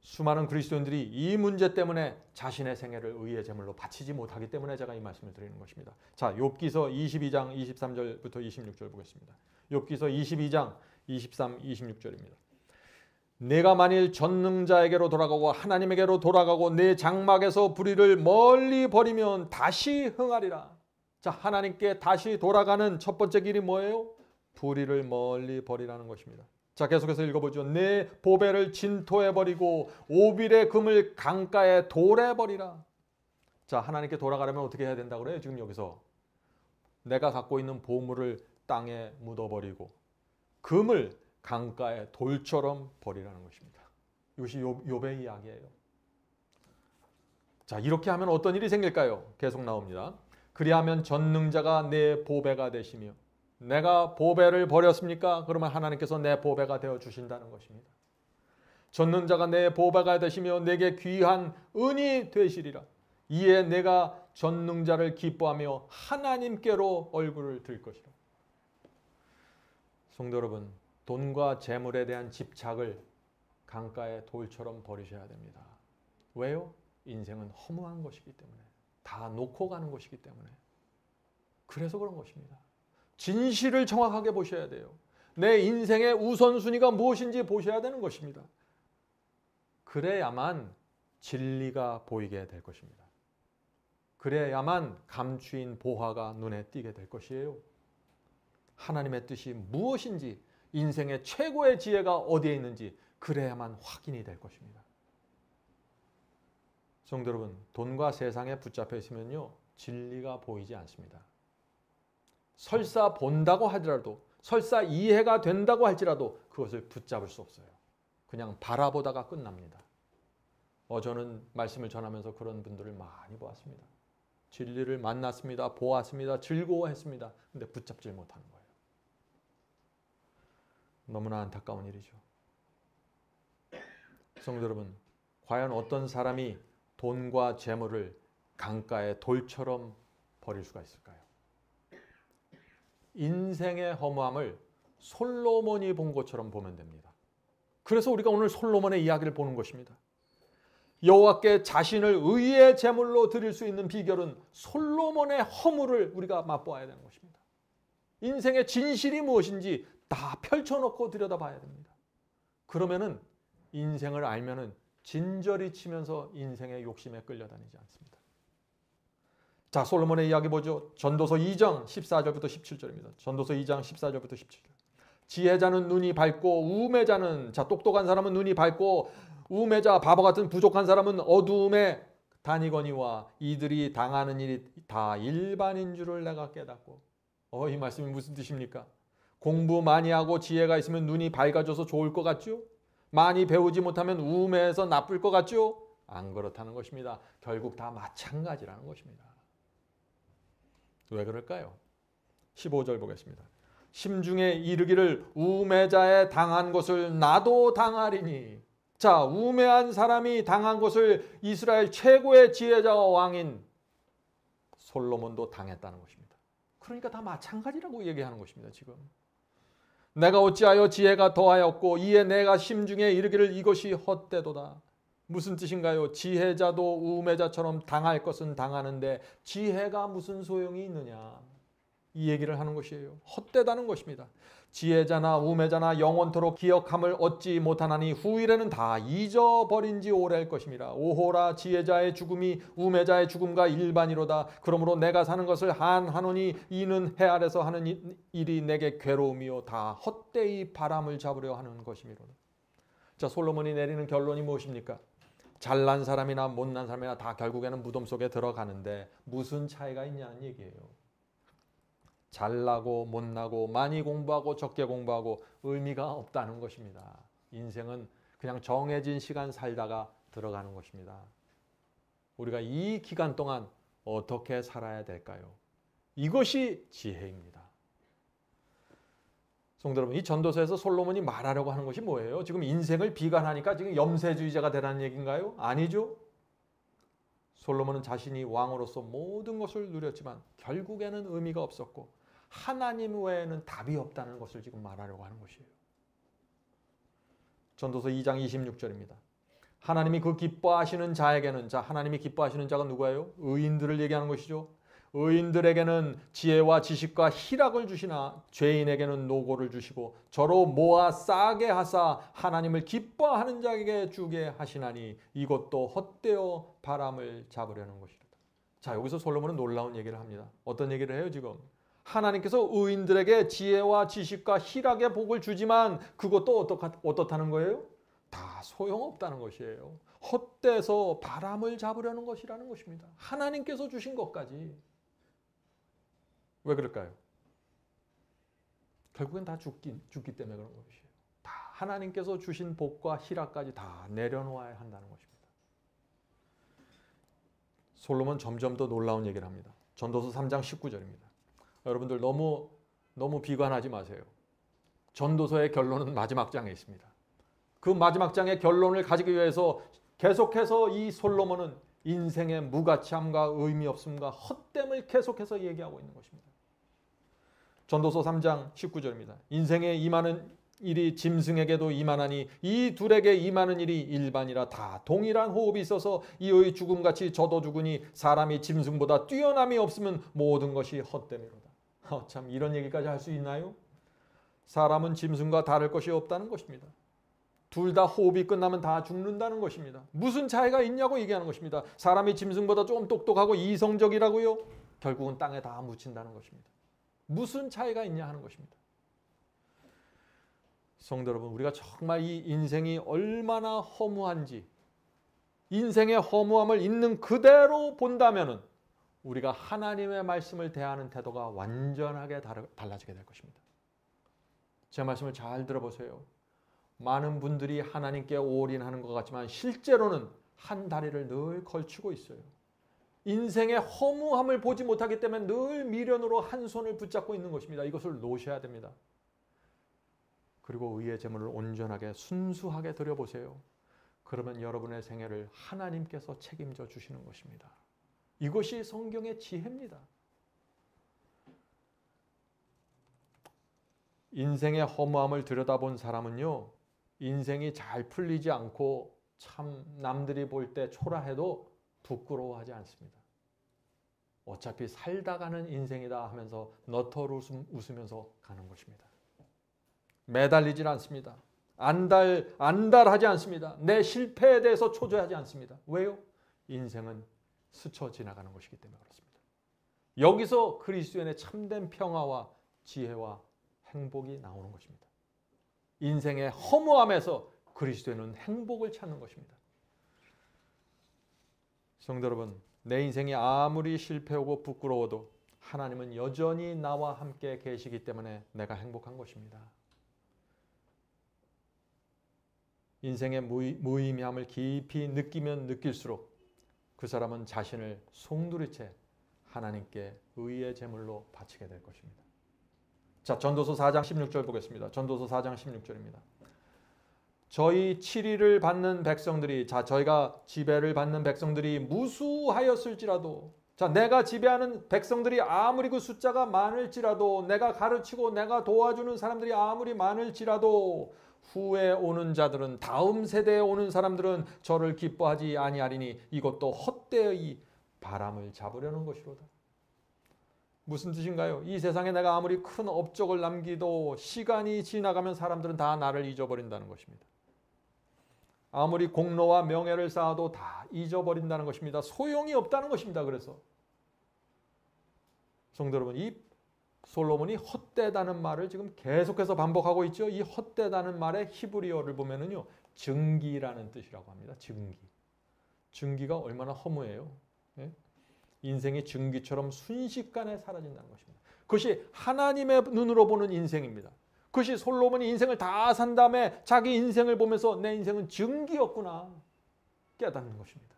수많은 그리스도인들이 이 문제 때문에 자신의 생애를 의의 제물로 바치지 못하기 때문에 제가 이 말씀을 드리는 것입니다. 자, 욥기서 22장 23절부터 26절 보겠습니다. 욥기서 22장 23, 26절입니다. 내가 만일 전능자에게로 돌아가고 하나님에게로 돌아가고 내 장막에서 불의를 멀리 버리면 다시 흥하리라. 자, 하나님께 다시 돌아가는 첫 번째 길이 뭐예요? 불의를 멀리 버리라는 것입니다. 자, 계속해서 읽어보죠. 내 보배를 진토에 버리고 오빌의 금을 강가에 돌에 버리라. 자, 하나님께 돌아가려면 어떻게 해야 된다고 그래요? 지금 여기서 내가 갖고 있는 보물을 땅에 묻어버리고 금을 강가에 돌처럼 버리라는 것입니다. 이것이 욥의 이야기예요. 자, 이렇게 하면 어떤 일이 생길까요? 계속 나옵니다. 그리하면 전능자가 내 보배가 되시며 내가 보배를 버렸습니까? 그러면 하나님께서 내 보배가 되어 주신다는 것입니다. 전능자가 내 보배가 되시며 내게 귀한 은이 되시리라. 이에 내가 전능자를 기뻐하며 하나님께로 얼굴을 들 것이라. 성도 여러분, 돈과 재물에 대한 집착을 강가의 돌처럼 버리셔야 됩니다. 왜요? 인생은 허무한 것이기 때문에, 다 놓고 가는 것이기 때문에. 그래서 그런 것입니다. 진실을 정확하게 보셔야 돼요. 내 인생의 우선순위가 무엇인지 보셔야 되는 것입니다. 그래야만 진리가 보이게 될 것입니다. 그래야만 감추인 보화가 눈에 띄게 될 것이에요. 하나님의 뜻이 무엇인지, 인생의 최고의 지혜가 어디에 있는지 그래야만 확인이 될 것입니다. 성도 여러분, 돈과 세상에 붙잡혀 있으면요, 진리가 보이지 않습니다. 설사 본다고 하더라도, 설사 이해가 된다고 할지라도 그것을 붙잡을 수 없어요. 그냥 바라보다가 끝납니다. 저는 말씀을 전하면서 그런 분들을 많이 보았습니다. 진리를 만났습니다. 보았습니다. 즐거워했습니다. 근데 붙잡질 못하는 거예요. 너무나 안타까운 일이죠. 성도 여러분, 과연 어떤 사람이 돈과 재물을 강가의 돌처럼 버릴 수가 있을까요? 인생의 허무함을 솔로몬이 본 것처럼 보면 됩니다. 그래서 우리가 오늘 솔로몬의 이야기를 보는 것입니다. 여호와께 자신을 의의 제물로 드릴 수 있는 비결은 솔로몬의 허물을 우리가 맛보아야 되는 것입니다. 인생의 진실이 무엇인지 다 펼쳐놓고 들여다봐야 됩니다. 그러면은 인생을 알면은 진저리 치면서 인생의 욕심에 끌려다니지 않습니다. 자, 솔로몬의 이야기 보죠. 전도서 2장 14절부터 17절입니다. 전도서 2장 14절부터 17절. 지혜자는 눈이 밝고 우매자는, 자, 똑똑한 사람은 눈이 밝고 우매자, 바보 같은 부족한 사람은 어두움에 다니거니와 이들이 당하는 일이 다 일반인 줄을 내가 깨닫고. 이 말씀이 무슨 뜻입니까? 공부 많이 하고 지혜가 있으면 눈이 밝아져서 좋을 것 같죠? 많이 배우지 못하면 우매해서 나쁠 것 같죠? 안 그렇다는 것입니다. 결국 다 마찬가지라는 것입니다. 왜 그럴까요? 15절 보겠습니다. 심중에 이르기를 우매자의 당한 것을 나도 당하리니. 자, 우매한 사람이 당한 것을 이스라엘 최고의 지혜자와 왕인 솔로몬도 당했다는 것입니다. 그러니까 다 마찬가지라고 얘기하는 것입니다. 지금 내가 어찌하여 지혜가 더하였고 이에 내가 심중에 이르기를 이것이 헛되도다. 무슨 뜻인가요? 지혜자도 우매자처럼 당할 것은 당하는데 지혜가 무슨 소용이 있느냐, 이 얘기를 하는 것이에요. 헛되다는 것입니다. 지혜자나 우매자나 영원토록 기억함을 얻지 못하나니 후일에는 다 잊어버린 지 오래일 것임이라. 오호라, 지혜자의 죽음이 우매자의 죽음과 일반이로다. 그러므로 내가 사는 것을 한하노니 이는 해 아래서 하는 일이 내게 괴로움이요 다 헛되이 바람을 잡으려 하는 것임이로다. 자, 솔로몬이 내리는 결론이 무엇입니까? 잘난 사람이나 못난 사람이나 다 결국에는 무덤 속에 들어가는데 무슨 차이가 있냐는 얘기예요. 잘나고 못나고 많이 공부하고 적게 공부하고 의미가 없다는 것입니다. 인생은 그냥 정해진 시간 살다가 들어가는 것입니다. 우리가 이 기간 동안 어떻게 살아야 될까요? 이것이 지혜입니다. 성도 여러분, 이 전도서에서 솔로몬이 말하려고 하는 것이 뭐예요? 지금 인생을 비관하니까 지금 염세주의자가 되라는 얘기인가요? 아니죠. 솔로몬은 자신이 왕으로서 모든 것을 누렸지만 결국에는 의미가 없었고 하나님 외에는 답이 없다는 것을 지금 말하려고 하는 것이에요. 전도서 2장 26절입니다. 하나님이 그 기뻐하시는 자에게는, 자, 하나님이 기뻐하시는 자가 누구예요? 의인들을 얘기하는 것이죠. 의인들에게는 지혜와 지식과 희락을 주시나 죄인에게는 노고를 주시고 저로 모아 싸게 하사 하나님을 기뻐하는 자에게 주게 하시나니 이것도 헛되어 바람을 잡으려는 것이다. 자, 여기서 솔로몬은 놀라운 얘기를 합니다. 어떤 얘기를 해요 지금? 하나님께서 의인들에게 지혜와 지식과 희락의 복을 주지만 그것도 어떻다는 거예요? 다 소용없다는 것이에요. 헛되서 바람을 잡으려는 것이라는 것입니다. 하나님께서 주신 것까지. 왜 그럴까요? 결국엔 다 죽기 때문에 그런 것이에요. 다 하나님께서 주신 복과 희락까지 다 내려놓아야 한다는 것입니다. 솔로몬 점점 더 놀라운 얘기를 합니다. 전도서 3장 19절입니다. 여러분들 너무 비관하지 마세요. 전도서의 결론은 마지막 장에 있습니다. 그 마지막 장의 결론을 가지기 위해서 계속해서 이 솔로몬은 인생의 무가치함과 의미 없음과 헛됨을 계속해서 얘기하고 있는 것입니다. 전도서 3장 19절입니다. 인생에 임하는 일이 짐승에게도 임하나니 이 둘에게 임하는 일이 일반이라. 다 동일한 호흡이 있어서 이의 죽음같이 저도 죽으니 사람이 짐승보다 뛰어남이 없으면 모든 것이 헛됨이로다. 참, 이런 얘기까지 할 수 있나요? 사람은 짐승과 다를 것이 없다는 것입니다. 둘 다 호흡이 끝나면 다 죽는다는 것입니다. 무슨 차이가 있냐고 얘기하는 것입니다. 사람이 짐승보다 좀 똑똑하고 이성적이라고요? 결국은 땅에 다 묻힌다는 것입니다. 무슨 차이가 있냐 하는 것입니다. 성도 여러분, 우리가 정말 이 인생이 얼마나 허무한지, 인생의 허무함을 있는 그대로 본다면은 우리가 하나님의 말씀을 대하는 태도가 완전하게 달라지게 될 것입니다. 제 말씀을 잘 들어보세요. 많은 분들이 하나님께 올인하는 것 같지만 실제로는 한 다리를 늘 걸치고 있어요. 인생의 허무함을 보지 못하기 때문에 늘 미련으로 한 손을 붙잡고 있는 것입니다. 이것을 놓으셔야 됩니다. 그리고 의의 제물을 온전하게 순수하게 드려보세요. 그러면 여러분의 생애를 하나님께서 책임져 주시는 것입니다. 이것이 성경의 지혜입니다. 인생의 허무함을 들여다본 사람은요, 인생이 잘 풀리지 않고 참 남들이 볼 때 초라해도 부끄러워하지 않습니다. 어차피 살다 가는 인생이다 하면서 너털 웃으면서 가는 것입니다. 매달리질 않습니다. 안달하지 않습니다. 내 실패에 대해서 초조하지 않습니다. 왜요? 인생은 스쳐 지나가는 것이기 때문에 그렇습니다. 여기서 그리스도인의 참된 평화와 지혜와 행복이 나오는 것입니다. 인생의 허무함에서 그리스도인은 행복을 찾는 것입니다. 성도 여러분, 내 인생이 아무리 실패하고 부끄러워도 하나님은 여전히 나와 함께 계시기 때문에 내가 행복한 것입니다. 인생의 무의미함을 깊이 느끼면 느낄수록 그 사람은 자신을 송두리째 하나님께 의의 제물로 바치게 될 것입니다. 자, 전도서 4장 16절 보겠습니다. 전도서 4장 16절입니다. 저희 치리를 받는 백성들이, 자, 저희가 지배를 받는 백성들이 무수하였을지라도, 자, 내가 지배하는 백성들이 아무리 그 숫자가 많을지라도, 내가 가르치고 내가 도와주는 사람들이 아무리 많을지라도 후에 오는 자들은, 다음 세대에 오는 사람들은 저를 기뻐하지 아니하리니 이것도 헛되이 바람을 잡으려는 것이로다. 무슨 뜻인가요? 이 세상에 내가 아무리 큰 업적을 남기도 시간이 지나가면 사람들은 다 나를 잊어버린다는 것입니다. 아무리 공로와 명예를 쌓아도 다 잊어버린다는 것입니다. 소용이 없다는 것입니다. 그래서 성도 여러분, 이 솔로몬이 헛되다는 말을 지금 계속해서 반복하고 있죠. 이 헛되다는 말의 히브리어를 보면은요, 증기라는 뜻이라고 합니다. 증기. 증기가 얼마나 허무해요. 예? 인생이 증기처럼 순식간에 사라진다는 것입니다. 그것이 하나님의 눈으로 보는 인생입니다. 그것이 솔로몬이 인생을 다 산 다음에 자기 인생을 보면서 내 인생은 증기였구나 깨닫는 것입니다.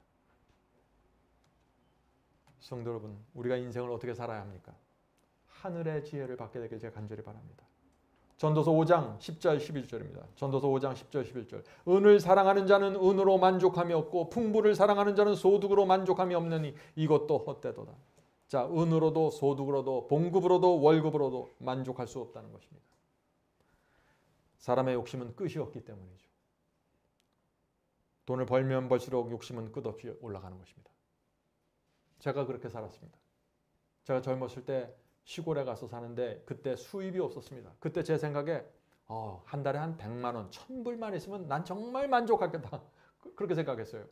성도 여러분, 우리가 인생을 어떻게 살아야 합니까? 하늘의 지혜를 받게 되길 제가 간절히 바랍니다. 전도서 5장 10절 11절입니다. 전도서 5장 10절 11절. 은을 사랑하는 자는 은으로 만족함이 없고 풍부를 사랑하는 자는 소득으로 만족함이 없느니 이것도 헛되도다. 자, 은으로도 소득으로도 봉급으로도 월급으로도 만족할 수 없다는 것입니다. 사람의 욕심은 끝이 없기 때문이죠. 돈을 벌면 벌수록 욕심은 끝없이 올라가는 것입니다. 제가 그렇게 살았습니다. 제가 젊었을 때 시골에 가서 사는데 그때 수입이 없었습니다. 그때 제 생각에 한 달에 한 100만 원, 1000불만 있으면 난 정말 만족하겠다. 그렇게 생각했어요.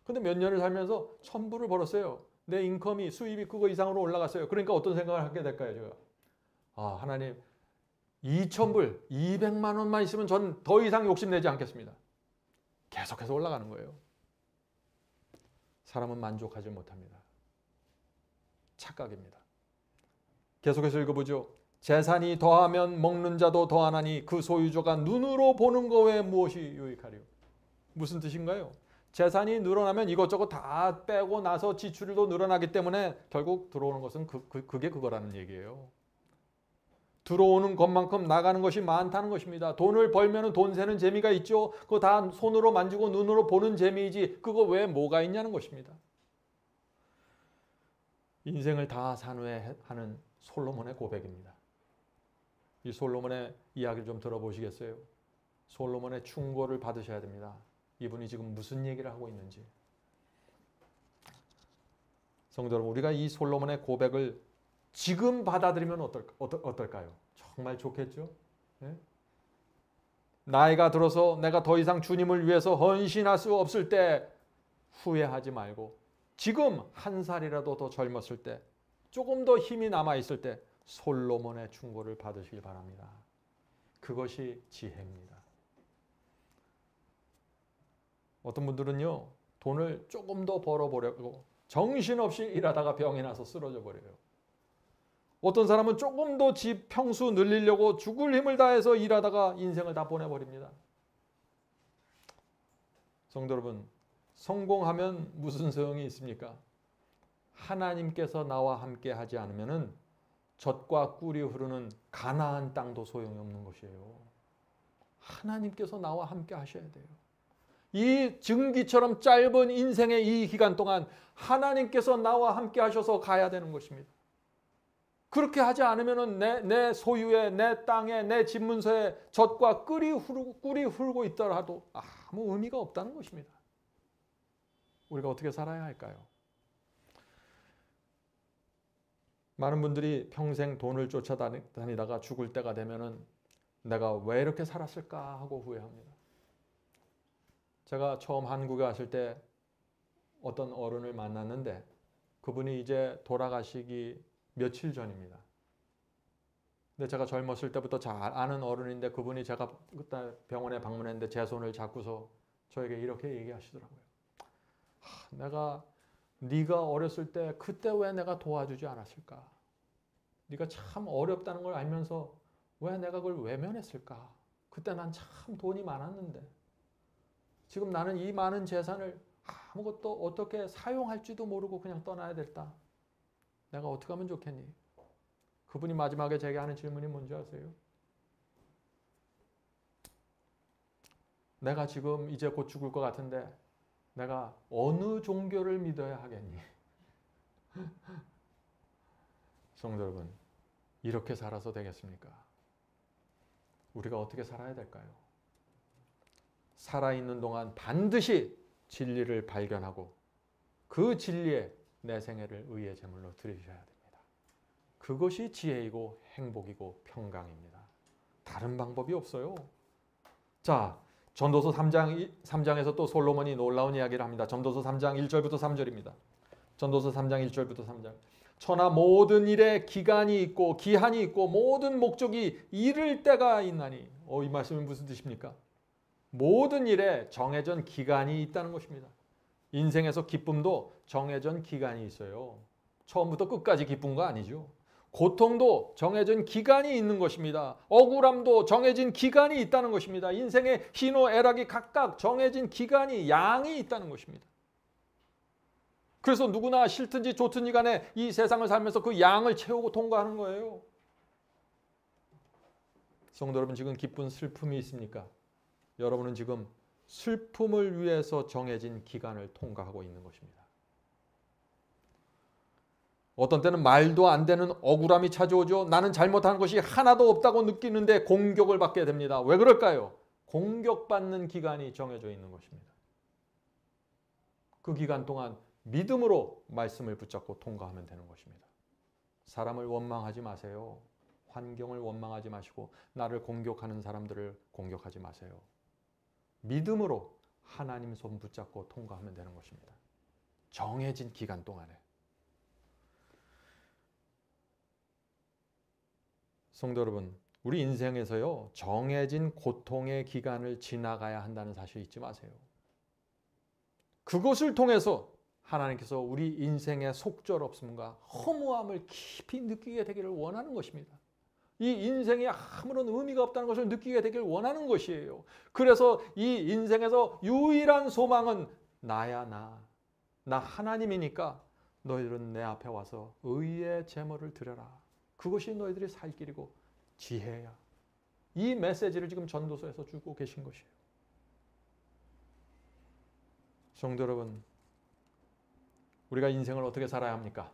근데 몇 년을 살면서 1000불을 벌었어요. 내 인컴이, 수입이 그거 이상으로 올라갔어요. 그러니까 어떤 생각을 하게 될까요? 제가 하나님, 2000불, 200만 원만 있으면 전 더 이상 욕심내지 않겠습니다. 계속해서 올라가는 거예요. 사람은 만족하지 못합니다. 착각입니다. 계속해서 읽어보죠. 재산이 더하면 먹는 자도 더하나니 그 소유주가 눈으로 보는 거 외에 무엇이 유익하리요? 무슨 뜻인가요? 재산이 늘어나면 이것저것 다 빼고 나서 지출도 늘어나기 때문에 결국 들어오는 것은 그게 그거라는 얘기예요. 들어오는 것만큼 나가는 것이 많다는 것입니다. 돈을 벌면 돈 세는 재미가 있죠. 그거 다 손으로 만지고 눈으로 보는 재미이지 그거 외에 뭐가 있냐는 것입니다. 인생을 다 산 후에 하는 솔로몬의 고백입니다. 이 솔로몬의 이야기를 좀 들어보시겠어요? 솔로몬의 충고를 받으셔야 됩니다. 이분이 지금 무슨 얘기를 하고 있는지. 성도 여러분, 우리가 이 솔로몬의 고백을 지금 받아들이면 어떨까요? 정말 좋겠죠? 네? 나이가 들어서 내가 더 이상 주님을 위해서 헌신할 수 없을 때 후회하지 말고 지금 한 살이라도 더 젊었을 때 조금 더 힘이 남아있을 때 솔로몬의 충고를 받으시길 바랍니다. 그것이 지혜입니다. 어떤 분들은요, 돈을 조금 더 벌어보려고 정신없이 일하다가 병이 나서 쓰러져 버려요. 어떤 사람은 조금 더 집 평수 늘리려고 죽을 힘을 다해서 일하다가 인생을 다 보내버립니다. 성도 여러분, 성공하면 무슨 소용이 있습니까? 하나님께서 나와 함께 하지 않으면 젖과 꿀이 흐르는 가나안 땅도 소용이 없는 것이에요. 하나님께서 나와 함께 하셔야 돼요. 이 증기처럼 짧은 인생의 이 기간 동안 하나님께서 나와 함께 하셔서 가야 되는 것입니다. 그렇게 하지 않으면 내 소유에, 내 땅에, 내 집문서에 젖과 꿀이 흐르고 있더라도 아무 의미가 없다는 것입니다. 우리가 어떻게 살아야 할까요? 많은 분들이 평생 돈을 쫓아다니다가 죽을 때가 되면은 내가 왜 이렇게 살았을까 하고 후회합니다. 제가 처음 한국에 왔을 때 어떤 어른을 만났는데 그분이 이제 돌아가시기 며칠 전입니다. 근데 제가 젊었을 때부터 잘 아는 어른인데 그분이 제가 그때 병원에 방문했는데 제 손을 잡고서 저에게 이렇게 얘기하시더라고요. 내가 네가 어렸을 때 그때 왜 내가 도와주지 않았을까? 네가 참 어렵다는 걸 알면서 왜 내가 그걸 외면했을까? 그때 난 참 돈이 많았는데 지금 나는 이 많은 재산을 아무것도 어떻게 사용할지도 모르고 그냥 떠나야 됐다. 내가 어떻게 하면 좋겠니? 그분이 마지막에 제게 하는 질문이 뭔지 아세요? 내가 지금 이제 곧 죽을 것 같은데 내가 어느 종교를 믿어야 하겠니? 성도 여러분, 이렇게 살아서 되겠습니까? 우리가 어떻게 살아야 될까요? 살아있는 동안 반드시 진리를 발견하고 그 진리에 내 생애를 의의 제물로 드리셔야 됩니다. 그것이 지혜이고 행복이고 평강입니다. 다른 방법이 없어요. 자, 전도서 3장에서 또 솔로몬이 놀라운 이야기를 합니다. 전도서 3장 1절부터 3절입니다. 전도서 3장 1절부터 3절. 천하 모든 일에 기간이 있고 기한이 있고 모든 목적이 이를 때가 있나니. 이 말씀은 무슨 뜻입니까? 모든 일에 정해진 기간이 있다는 것입니다. 인생에서 기쁨도 정해진 기간이 있어요. 처음부터 끝까지 기쁜 거 아니죠. 고통도 정해진 기간이 있는 것입니다. 억울함도 정해진 기간이 있다는 것입니다. 인생의 희노애락이 각각 정해진 기간이 양이 있다는 것입니다. 그래서 누구나 싫든지 좋든지 간에 이 세상을 살면서 그 양을 채우고 통과하는 거예요. 성도 여러분, 지금 기쁜 슬픔이 있습니까? 여러분은 지금 슬픔을 위해서 정해진 기간을 통과하고 있는 것입니다. 어떤 때는 말도 안 되는 억울함이 찾아오죠. 나는 잘못한 것이 하나도 없다고 느끼는데 공격을 받게 됩니다. 왜 그럴까요? 공격받는 기간이 정해져 있는 것입니다. 그 기간 동안 믿음으로 말씀을 붙잡고 통과하면 되는 것입니다. 사람을 원망하지 마세요. 환경을 원망하지 마시고 나를 공격하는 사람들을 공격하지 마세요. 믿음으로 하나님 손 붙잡고 통과하면 되는 것입니다. 정해진 기간 동안에. 성도 여러분, 우리 인생에서요, 정해진 고통의 기간을 지나가야 한다는 사실 잊지 마세요. 그것을 통해서 하나님께서 우리 인생의 속절없음과 허무함을 깊이 느끼게 되기를 원하는 것입니다. 이 인생에 아무런 의미가 없다는 것을 느끼게 되기를 원하는 것이에요. 그래서 이 인생에서 유일한 소망은 나야 나 하나님이니까 너희들은 내 앞에 와서 의의 제물을 드려라. 그것이 너희들이 살 길이고 지혜야. 이 메시지를 지금 전도서에서 주고 계신 것이에요. 성도 여러분, 우리가 인생을 어떻게 살아야 합니까?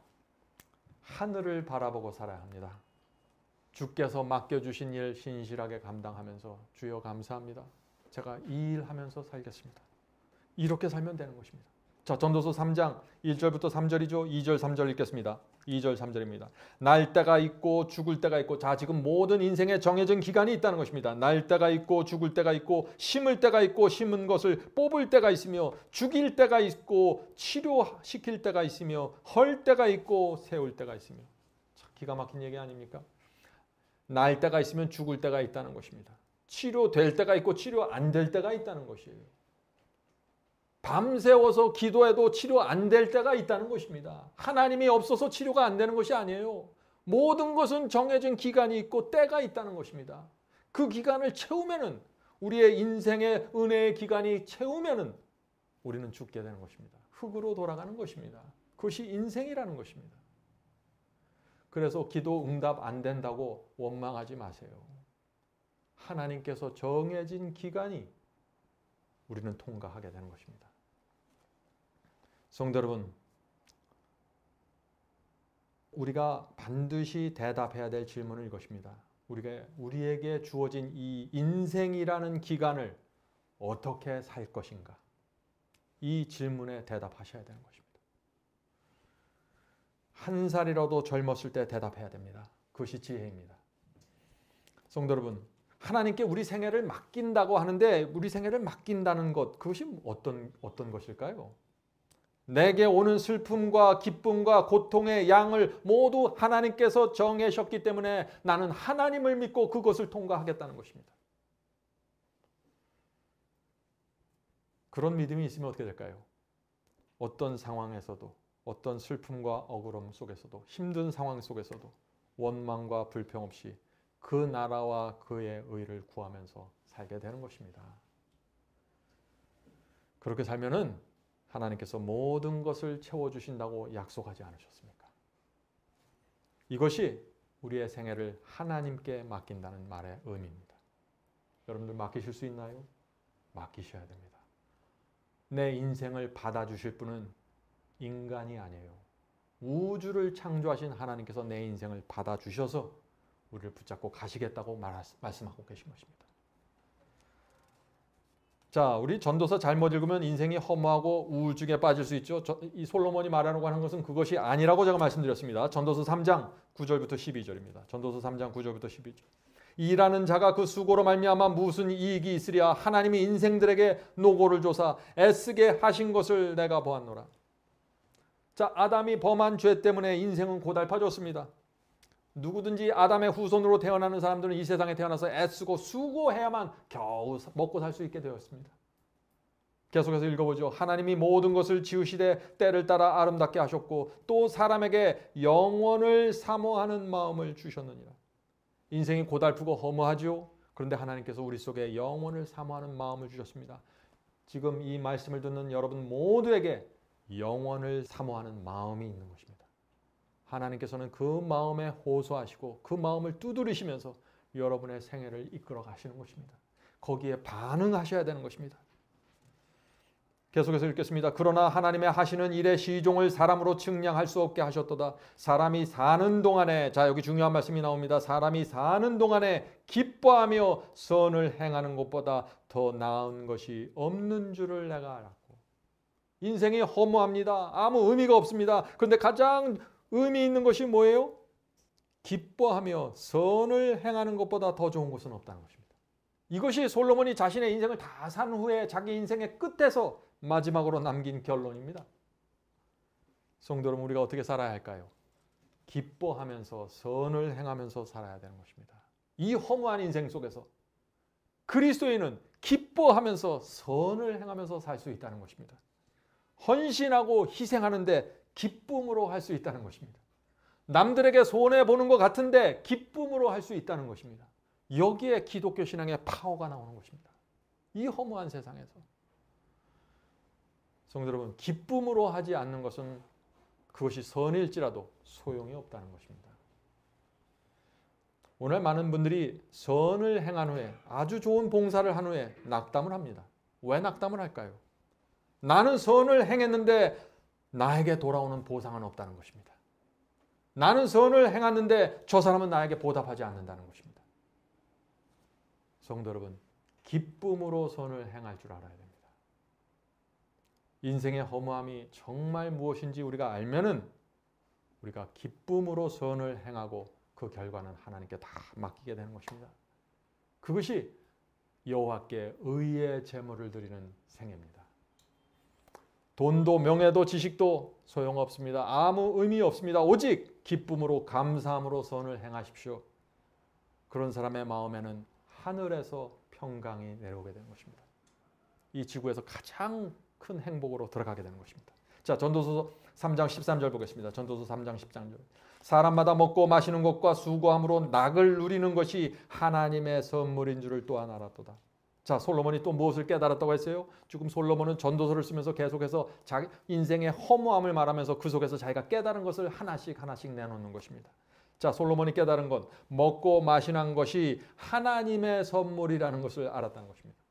하늘을 바라보고 살아야 합니다. 주께서 맡겨주신 일 신실하게 감당하면서 주여 감사합니다. 제가 이 일 하면서 살겠습니다. 이렇게 살면 되는 것입니다. 자, 전도서 3장 1절부터 3절이죠. 2절 3절 읽겠습니다. 2절 3절입니다. 날 때가 있고 죽을 때가 있고, 자, 지금 모든 인생에 정해진 기간이 있다는 것입니다. 날 때가 있고 죽을 때가 있고, 심을 때가 있고 심은 것을 뽑을 때가 있으며, 죽일 때가 있고 치료시킬 때가 있으며, 헐 때가 있고 세울 때가 있으며. 참 기가 막힌 얘기 아닙니까? 날 때가 있으면 죽을 때가 있다는 것입니다. 치료될 때가 있고 치료 안 될 때가 있다는 것이에요. 밤새워서 기도해도 치료 안 될 때가 있다는 것입니다. 하나님이 없어서 치료가 안 되는 것이 아니에요. 모든 것은 정해진 기간이 있고 때가 있다는 것입니다. 그 기간을 채우면은, 우리의 인생의 은혜의 기간이 채우면은 우리는 죽게 되는 것입니다. 흙으로 돌아가는 것입니다. 그것이 인생이라는 것입니다. 그래서 기도 응답 안 된다고 원망하지 마세요. 하나님께서 정해진 기간이 우리는 통과하게 되는 것입니다. 성도 여러분, 우리가 반드시 대답해야 될 질문은 이것입니다. 우리에게 주어진 이 인생이라는 기간을 어떻게 살 것인가? 이 질문에 대답하셔야 되는 것입니다. 한 살이라도 젊었을 때 대답해야 됩니다. 그것이 지혜입니다. 성도 여러분, 하나님께 우리 생애를 맡긴다고 하는데, 우리 생애를 맡긴다는 것, 그것이 어떤 것일까요? 내게 오는 슬픔과 기쁨과 고통의 양을 모두 하나님께서 정하셨기 때문에 나는 하나님을 믿고 그것을 통과하겠다는 것입니다. 그런 믿음이 있으면 어떻게 될까요? 어떤 상황에서도 어떤 슬픔과 억울함 속에서도 힘든 상황 속에서도 원망과 불평 없이 그 나라와 그의 의를 구하면서 살게 되는 것입니다. 그렇게 살면은 하나님께서 모든 것을 채워주신다고 약속하지 않으셨습니까? 이것이 우리의 생애를 하나님께 맡긴다는 말의 의미입니다. 여러분들 맡기실 수 있나요? 맡기셔야 됩니다. 내 인생을 받아주실 분은 인간이 아니에요. 우주를 창조하신 하나님께서 내 인생을 받아주셔서 우리를 붙잡고 가시겠다고 말씀하고 계신 것입니다. 자, 우리 전도서 잘못 읽으면 인생이 허무하고 우울증에 빠질 수 있죠. 이 솔로몬이 말하려고 하는 것은 그것이 아니라고 제가 말씀드렸습니다. 전도서 3장 9절부터 12절입니다. 전도서 3장 9절부터 12절. 일하는 자가 그 수고로 말미암아 무슨 이익이 있으랴. 하나님이 인생들에게 노고를 조사 애쓰게 하신 것을 내가 보았노라. 자, 아담이 범한 죄 때문에 인생은 고달파졌습니다. 누구든지 아담의 후손으로 태어나는 사람들은 이 세상에 태어나서 애쓰고 수고해야만 겨우 먹고 살 수 있게 되었습니다. 계속해서 읽어보죠. 하나님이 모든 것을 지으시되 때를 따라 아름답게 하셨고 또 사람에게 영원을 사모하는 마음을 주셨느니라. 인생이 고달프고 허무하죠. 그런데 하나님께서 우리 속에 영원을 사모하는 마음을 주셨습니다. 지금 이 말씀을 듣는 여러분 모두에게 영원을 사모하는 마음이 있는 것입니다. 하나님께서는 그 마음에 호소하시고 그 마음을 두드리시면서 여러분의 생애를 이끌어 가시는 것입니다. 거기에 반응하셔야 되는 것입니다. 계속해서 읽겠습니다. 그러나 하나님의 하시는 일의 시종을 사람으로 측량할 수 없게 하셨도다. 사람이 사는 동안에, 자 여기 중요한 말씀이 나옵니다. 사람이 사는 동안에 기뻐하며 선을 행하는 것보다 더 나은 것이 없는 줄을 내가 알았고. 인생이 허무합니다. 아무 의미가 없습니다. 그런데 가장 의미 있는 것이 뭐예요? 기뻐하며 선을 행하는 것보다 더 좋은 것은 없다는 것입니다. 이것이 솔로몬이 자신의 인생을 다 산 후에 자기 인생의 끝에서 마지막으로 남긴 결론입니다. 성도 여러분, 우리가 어떻게 살아야 할까요? 기뻐하면서 선을 행하면서 살아야 되는 것입니다. 이 허무한 인생 속에서 그리스도인은 기뻐하면서 선을 행하면서 살 수 있다는 것입니다. 헌신하고 희생하는데 기쁨으로 할 수 있다는 것입니다. 남들에게 손해보는 것 같은데 기쁨으로 할 수 있다는 것입니다. 여기에 기독교 신앙의 파워가 나오는 것입니다. 이 허무한 세상에서. 성도 여러분, 기쁨으로 하지 않는 것은 그것이 선일지라도 소용이 없다는 것입니다. 오늘 많은 분들이 선을 행한 후에, 아주 좋은 봉사를 한 후에 낙담을 합니다. 왜 낙담을 할까요? 나는 선을 행했는데 나에게 돌아오는 보상은 없다는 것입니다. 나는 선을 행했는데 저 사람은 나에게 보답하지 않는다는 것입니다. 성도 여러분, 기쁨으로 선을 행할 줄 알아야 됩니다. 인생의 허무함이 정말 무엇인지 우리가 알면은 우리가 기쁨으로 선을 행하고 그 결과는 하나님께 다 맡기게 되는 것입니다. 그것이 여호와께 의의 제물을 드리는 생애입니다. 돈도 명예도 지식도 소용없습니다. 아무 의미 없습니다. 오직 기쁨으로 감사함으로 선을 행하십시오. 그런 사람의 마음에는 하늘에서 평강이 내려오게 되는 것입니다. 이 지구에서 가장 큰 행복으로 들어가게 되는 것입니다. 자, 전도서 3장 13절 보겠습니다. 전도서 3장 13절. 사람마다 먹고 마시는 것과 수고함으로 낙을 누리는 것이 하나님의 선물인 줄을 또한 알았도다. 자, 솔로몬이 또 무엇을 깨달았다고 했어요? 지금 솔로몬은 전도서를 쓰면서 계속해서 자기 인생의 허무함을 말하면서 그 속에서 자기가 깨달은 것을 하나씩 내놓는 것입니다. 자, 솔로몬이 깨달은 건 먹고 마시는 것이 하나님의 선물이라는 것을 알았다는 것입니다.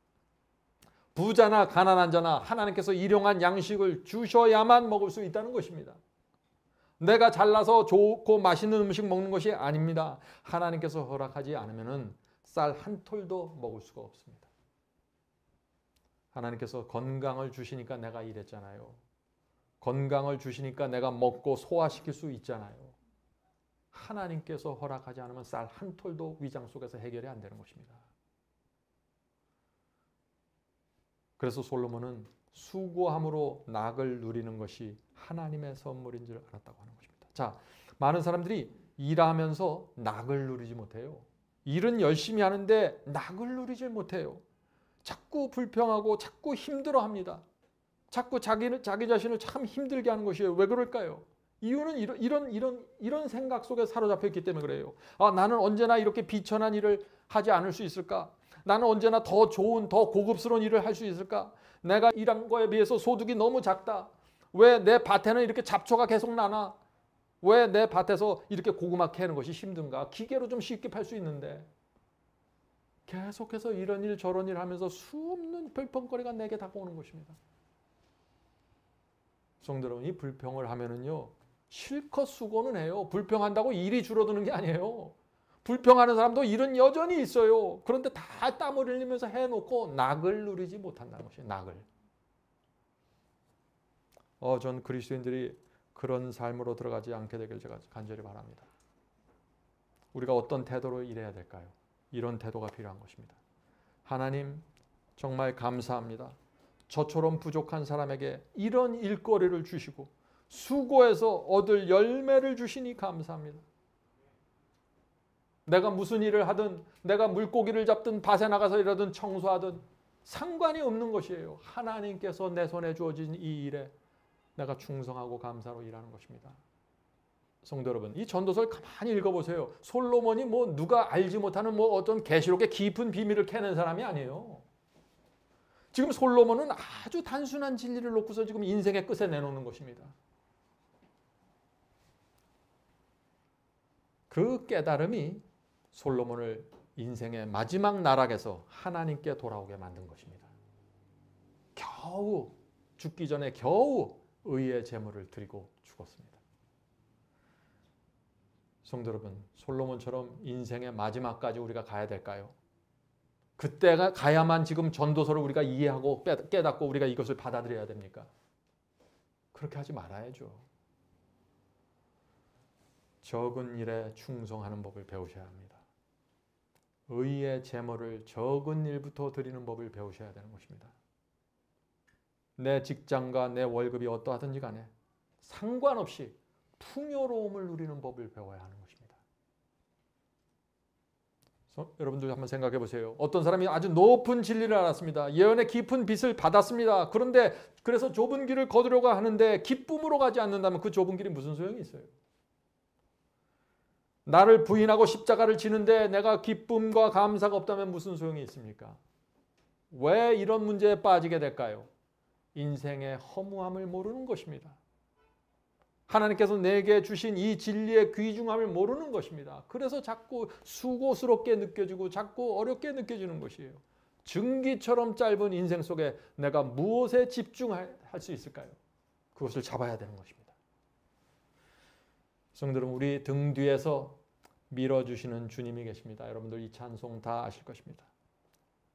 부자나 가난한 자나 하나님께서 일용한 양식을 주셔야만 먹을 수 있다는 것입니다. 내가 잘나서 좋고 맛있는 음식 먹는 것이 아닙니다. 하나님께서 허락하지 않으면 쌀 한 톨도 먹을 수가 없습니다. 하나님께서 건강을 주시니까 내가 일했잖아요. 건강을 주시니까 내가 먹고 소화시킬 수 있잖아요. 하나님께서 허락하지 않으면 쌀 한 톨도 위장 속에서 해결이 안 되는 것입니다. 그래서 솔로몬은 수고함으로 낙을 누리는 것이 하나님의 선물인 줄 알았다고 하는 것입니다. 자, 많은 사람들이 일하면서 낙을 누리지 못해요. 일은 열심히 하는데 낙을 누리지 못해요. 자꾸 불평하고 자꾸 힘들어합니다. 자꾸 자기 자신을 참 힘들게 하는 것이에요. 왜 그럴까요? 이유는 이런 생각 속에 사로잡혀 있기 때문에 그래요. 나는 언제나 이렇게 비천한 일을 하지 않을 수 있을까? 나는 언제나 더 좋은, 더 고급스러운 일을 할 수 있을까? 내가 일한 거에 비해서 소득이 너무 작다. 왜 내 밭에는 이렇게 잡초가 계속 나나? 왜 내 밭에서 이렇게 고구마 캐는 것이 힘든가? 기계로 좀 쉽게 팔 수 있는데. 계속해서 이런 일 저런 일 하면서 수없는 불평거리가 내게 다가오는 것입니다. 성도 여러분, 이 불평을 하면은요, 실컷 수고는 해요. 불평한다고 일이 줄어드는 게 아니에요. 불평하는 사람도 일은 여전히 있어요. 그런데 다 땀을 흘리면서 해놓고 낙을 누리지 못한다는 것이에요. 낙을. 전 그리스도인들이 그런 삶으로 들어가지 않게 되길 제가 간절히 바랍니다. 우리가 어떤 태도로 일해야 될까요? 이런 태도가 필요한 것입니다. 하나님, 정말 감사합니다. 저처럼 부족한 사람에게 이런 일거리를 주시고 수고해서 얻을 열매를 주시니 감사합니다. 내가 무슨 일을 하든, 내가 물고기를 잡든 밭에 나가서 일하든 청소하든 상관이 없는 것이에요. 하나님께서 내 손에 주어진 이 일에 내가 충성하고 감사로 일하는 것입니다. 성도 여러분, 이 전도서를 가만히 읽어보세요. 솔로몬이 누가 알지 못하는 어떤 계시록의 깊은 비밀을 캐는 사람이 아니에요. 지금 솔로몬은 아주 단순한 진리를 놓고서 지금 인생의 끝에 내놓는 것입니다. 그 깨달음이 솔로몬을 인생의 마지막 나락에서 하나님께 돌아오게 만든 것입니다. 겨우 죽기 전에 겨우 의의 제물을 드리고 죽었습니다. 성도 여러분, 솔로몬처럼 인생의 마지막까지 우리가 가야 될까요? 그때가 가야만 지금 전도서를 우리가 이해하고 깨닫고 우리가 이것을 받아들여야 됩니까? 그렇게 하지 말아야죠. 적은 일에 충성하는 법을 배우셔야 합니다. 의의 제물을 적은 일부터 드리는 법을 배우셔야 되는 것입니다. 내 직장과 내 월급이 어떠하든지 간에 상관없이 풍요로움을 누리는 법을 배워야 하는 것입니다. 여러분들 한번 생각해 보세요. 어떤 사람이 아주 높은 진리를 알았습니다. 예언의 깊은 빛을 받았습니다. 그런데 그래서 좁은 길을 거두려고 하는데 기쁨으로 가지 않는다면 그 좁은 길이 무슨 소용이 있어요? 나를 부인하고 십자가를 지는데 내가 기쁨과 감사가 없다면 무슨 소용이 있습니까? 왜 이런 문제에 빠지게 될까요? 인생의 허무함을 모르는 것입니다. 하나님께서 내게 주신 이 진리의 귀중함을 모르는 것입니다. 그래서 자꾸 수고스럽게 느껴지고 자꾸 어렵게 느껴지는 것이에요. 증기처럼 짧은 인생 속에 내가 무엇에 집중할 수 있을까요? 그것을 잡아야 되는 것입니다. 성도들, 우리 등 뒤에서 밀어주시는 주님이 계십니다. 여러분들 이 찬송 다 아실 것입니다.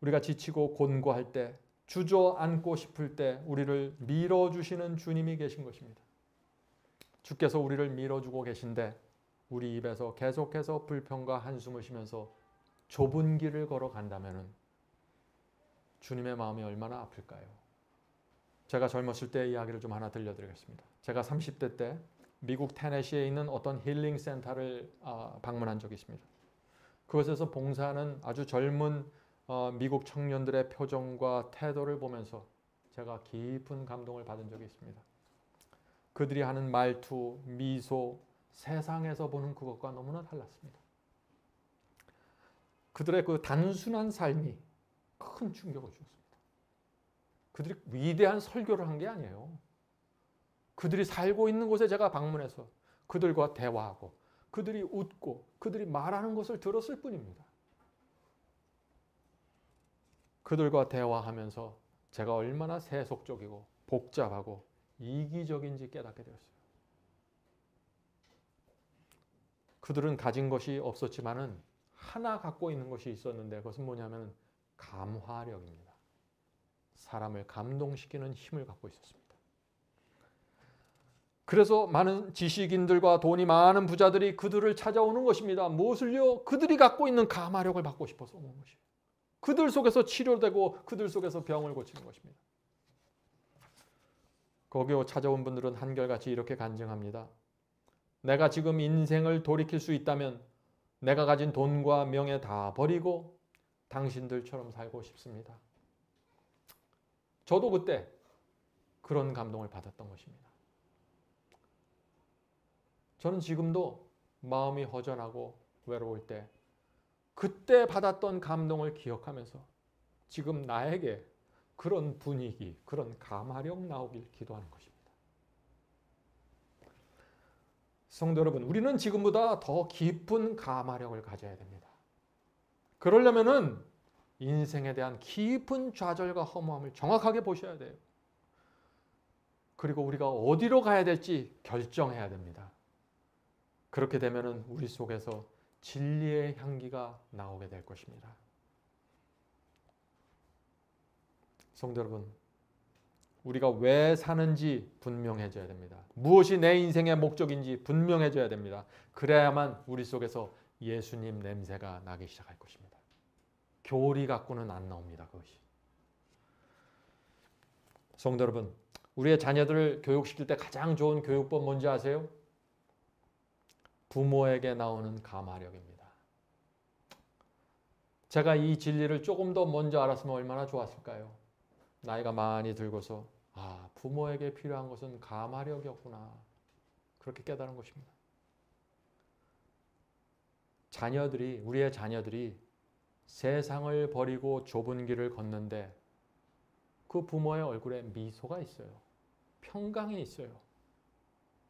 우리가 지치고 곤고할 때, 주저앉고 싶을 때 우리를 밀어주시는 주님이 계신 것입니다. 주께서 우리를 밀어주고 계신데 우리 입에서 계속해서 불평과 한숨을 쉬면서 좁은 길을 걸어간다면 주님의 마음이 얼마나 아플까요? 제가 젊었을 때 이야기를 좀 하나 들려드리겠습니다. 제가 30대 때 미국 테네시에 있는 어떤 힐링 센터를 방문한 적이 있습니다. 그곳에서 봉사하는 아주 젊은 미국 청년들의 표정과 태도를 보면서 제가 깊은 감동을 받은 적이 있습니다. 그들이 하는 말투, 미소, 세상에서 보는 그것과 너무나 달랐습니다. 그들의 그 단순한 삶이 큰 충격을 주었습니다. 그들이 위대한 설교를 한 게 아니에요. 그들이 살고 있는 곳에 제가 방문해서 그들과 대화하고 그들이 웃고 그들이 말하는 것을 들었을 뿐입니다. 그들과 대화하면서 제가 얼마나 세속적이고 복잡하고 이기적인지 깨닫게 되었어요. 그들은 가진 것이 없었지만은 하나 갖고 있는 것이 있었는데 그것은 뭐냐면 감화력입니다. 사람을 감동시키는 힘을 갖고 있었습니다. 그래서 많은 지식인들과 돈이 많은 부자들이 그들을 찾아오는 것입니다. 무엇을요? 그들이 갖고 있는 감화력을 받고 싶어서 오는 것이에요. 그들 속에서 치료되고 그들 속에서 병을 고치는 것입니다. 거기 찾아온 분들은 한결같이 이렇게 간증합니다. 내가 지금 인생을 돌이킬 수 있다면 내가 가진 돈과 명예 다 버리고 당신들처럼 살고 싶습니다. 저도 그때 그런 감동을 받았던 것입니다. 저는 지금도 마음이 허전하고 외로울 때 그때 받았던 감동을 기억하면서 지금 나에게 그런 분위기, 그런 감화력 나오길 기도하는 것입니다. 성도 여러분, 우리는 지금보다 더 깊은 감화력을 가져야 됩니다. 그러려면은 인생에 대한 깊은 좌절과 허무함을 정확하게 보셔야 돼요. 그리고 우리가 어디로 가야 될지 결정해야 됩니다. 그렇게 되면은 우리 속에서 진리의 향기가 나오게 될 것입니다. 성도 여러분, 우리가 왜 사는지 분명해져야 됩니다. 무엇이 내 인생의 목적인지 분명해져야 됩니다. 그래야만 우리 속에서 예수님 냄새가 나기 시작할 것입니다. 교리 갖고는 안 나옵니다. 그것이. 성도 여러분, 우리의 자녀들을 교육시킬 때 가장 좋은 교육법 뭔지 아세요? 부모에게 나오는 감화력입니다. 제가 이 진리를 조금 더 먼저 알았으면 얼마나 좋았을까요? 나이가 많이 들고서 부모에게 필요한 것은 감화력이었구나. 그렇게 깨달은 것입니다. 우리의 자녀들이 세상을 버리고 좁은 길을 걷는데 그 부모의 얼굴에 미소가 있어요. 평강이 있어요.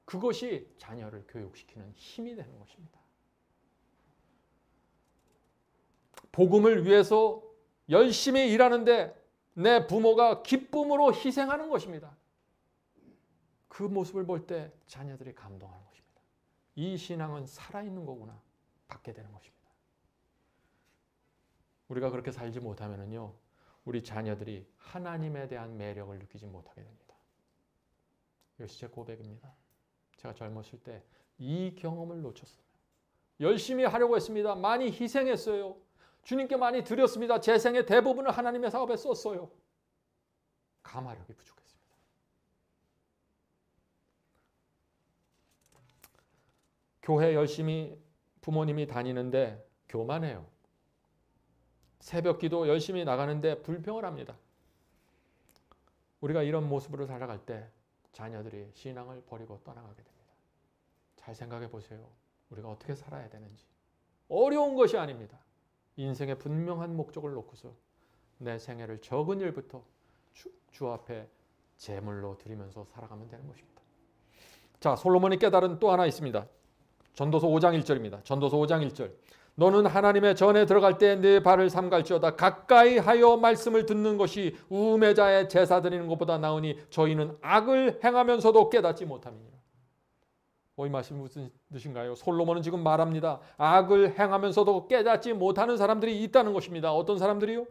그것이 자녀를 교육시키는 힘이 되는 것입니다. 복음을 위해서 열심히 일하는데 내 부모가 기쁨으로 희생하는 것입니다. 그 모습을 볼 때 자녀들이 감동하는 것입니다. 이 신앙은 살아있는 거구나 받게 되는 것입니다. 우리가 그렇게 살지 못하면요, 우리 자녀들이 하나님에 대한 매력을 느끼지 못하게 됩니다. 이것이 제 고백입니다. 제가 젊었을 때 이 경험을 놓쳤어요. 열심히 하려고 했습니다. 많이 희생했어요. 주님께 많이 드렸습니다. 제 생의 대부분을 하나님의 사업에 썼어요. 감화력이 부족했습니다. 교회 열심히 부모님이 다니는데 교만해요. 새벽 기도 열심히 나가는데 불평을 합니다. 우리가 이런 모습으로 살아갈 때 자녀들이 신앙을 버리고 떠나가게 됩니다. 잘 생각해 보세요. 우리가 어떻게 살아야 되는지. 어려운 것이 아닙니다. 인생의 분명한 목적을 놓고서 내 생애를 적은 일부터 주 앞에 제물로 드리면서 살아가면 되는 것입니다. 자, 솔로몬이 깨달은 또 하나 있습니다. 전도서 5장 1절입니다. 전도서 5장 1절. 너는 하나님의 전에 들어갈 때 내 발을 삼갈지어다. 가까이 하여 말씀을 듣는 것이 우매자의 제사 드리는 것보다 나으니 저희는 악을 행하면서도 깨닫지 못함이니라. 이 말씀이 무슨 뜻인가요? 솔로몬은 지금 말합니다. 악을 행하면서도 깨닫지 못하는 사람들이 있다는 것입니다. 어떤 사람들이요?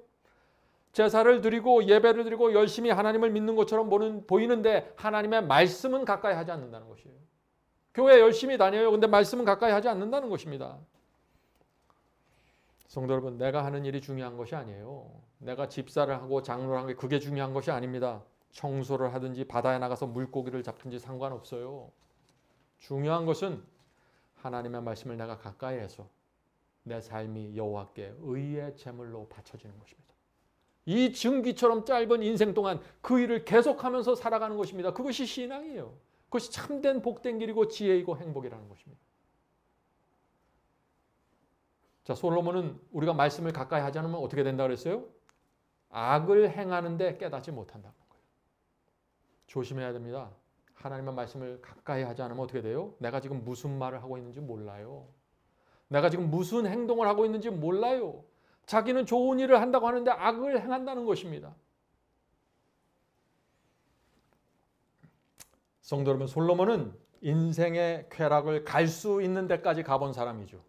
제사를 드리고 예배를 드리고 열심히 하나님을 믿는 것처럼 보이는데 하나님의 말씀은 가까이 하지 않는다는 것이에요. 교회 열심히 다녀요. 근데 말씀은 가까이 하지 않는다는 것입니다. 성도 여러분, 내가 하는 일이 중요한 것이 아니에요. 내가 집사를 하고 장로를 하는 게 그게 중요한 것이 아닙니다. 청소를 하든지 바다에 나가서 물고기를 잡든지 상관없어요. 중요한 것은 하나님의 말씀을 내가 가까이 해서 내 삶이 여호와께 의의 제물로 바쳐지는 것입니다. 이 증기처럼 짧은 인생 동안 그 일을 계속하면서 살아가는 것입니다. 그것이 신앙이에요. 그것이 참된 복된 길이고 지혜이고 행복이라는 것입니다. 자, 솔로몬은 우리가 말씀을 가까이 하지 않으면 어떻게 된다 그랬어요? 악을 행하는데 깨닫지 못한다는 거예요. 조심해야 됩니다. 하나님의 말씀을 가까이 하지 않으면 어떻게 돼요? 내가 지금 무슨 말을 하고 있는지 몰라요. 내가 지금 무슨 행동을 하고 있는지 몰라요. 자기는 좋은 일을 한다고 하는데 악을 행한다는 것입니다. 성도 여러분, 솔로몬은 인생의 쾌락을 갈 수 있는 데까지 가본 사람이죠.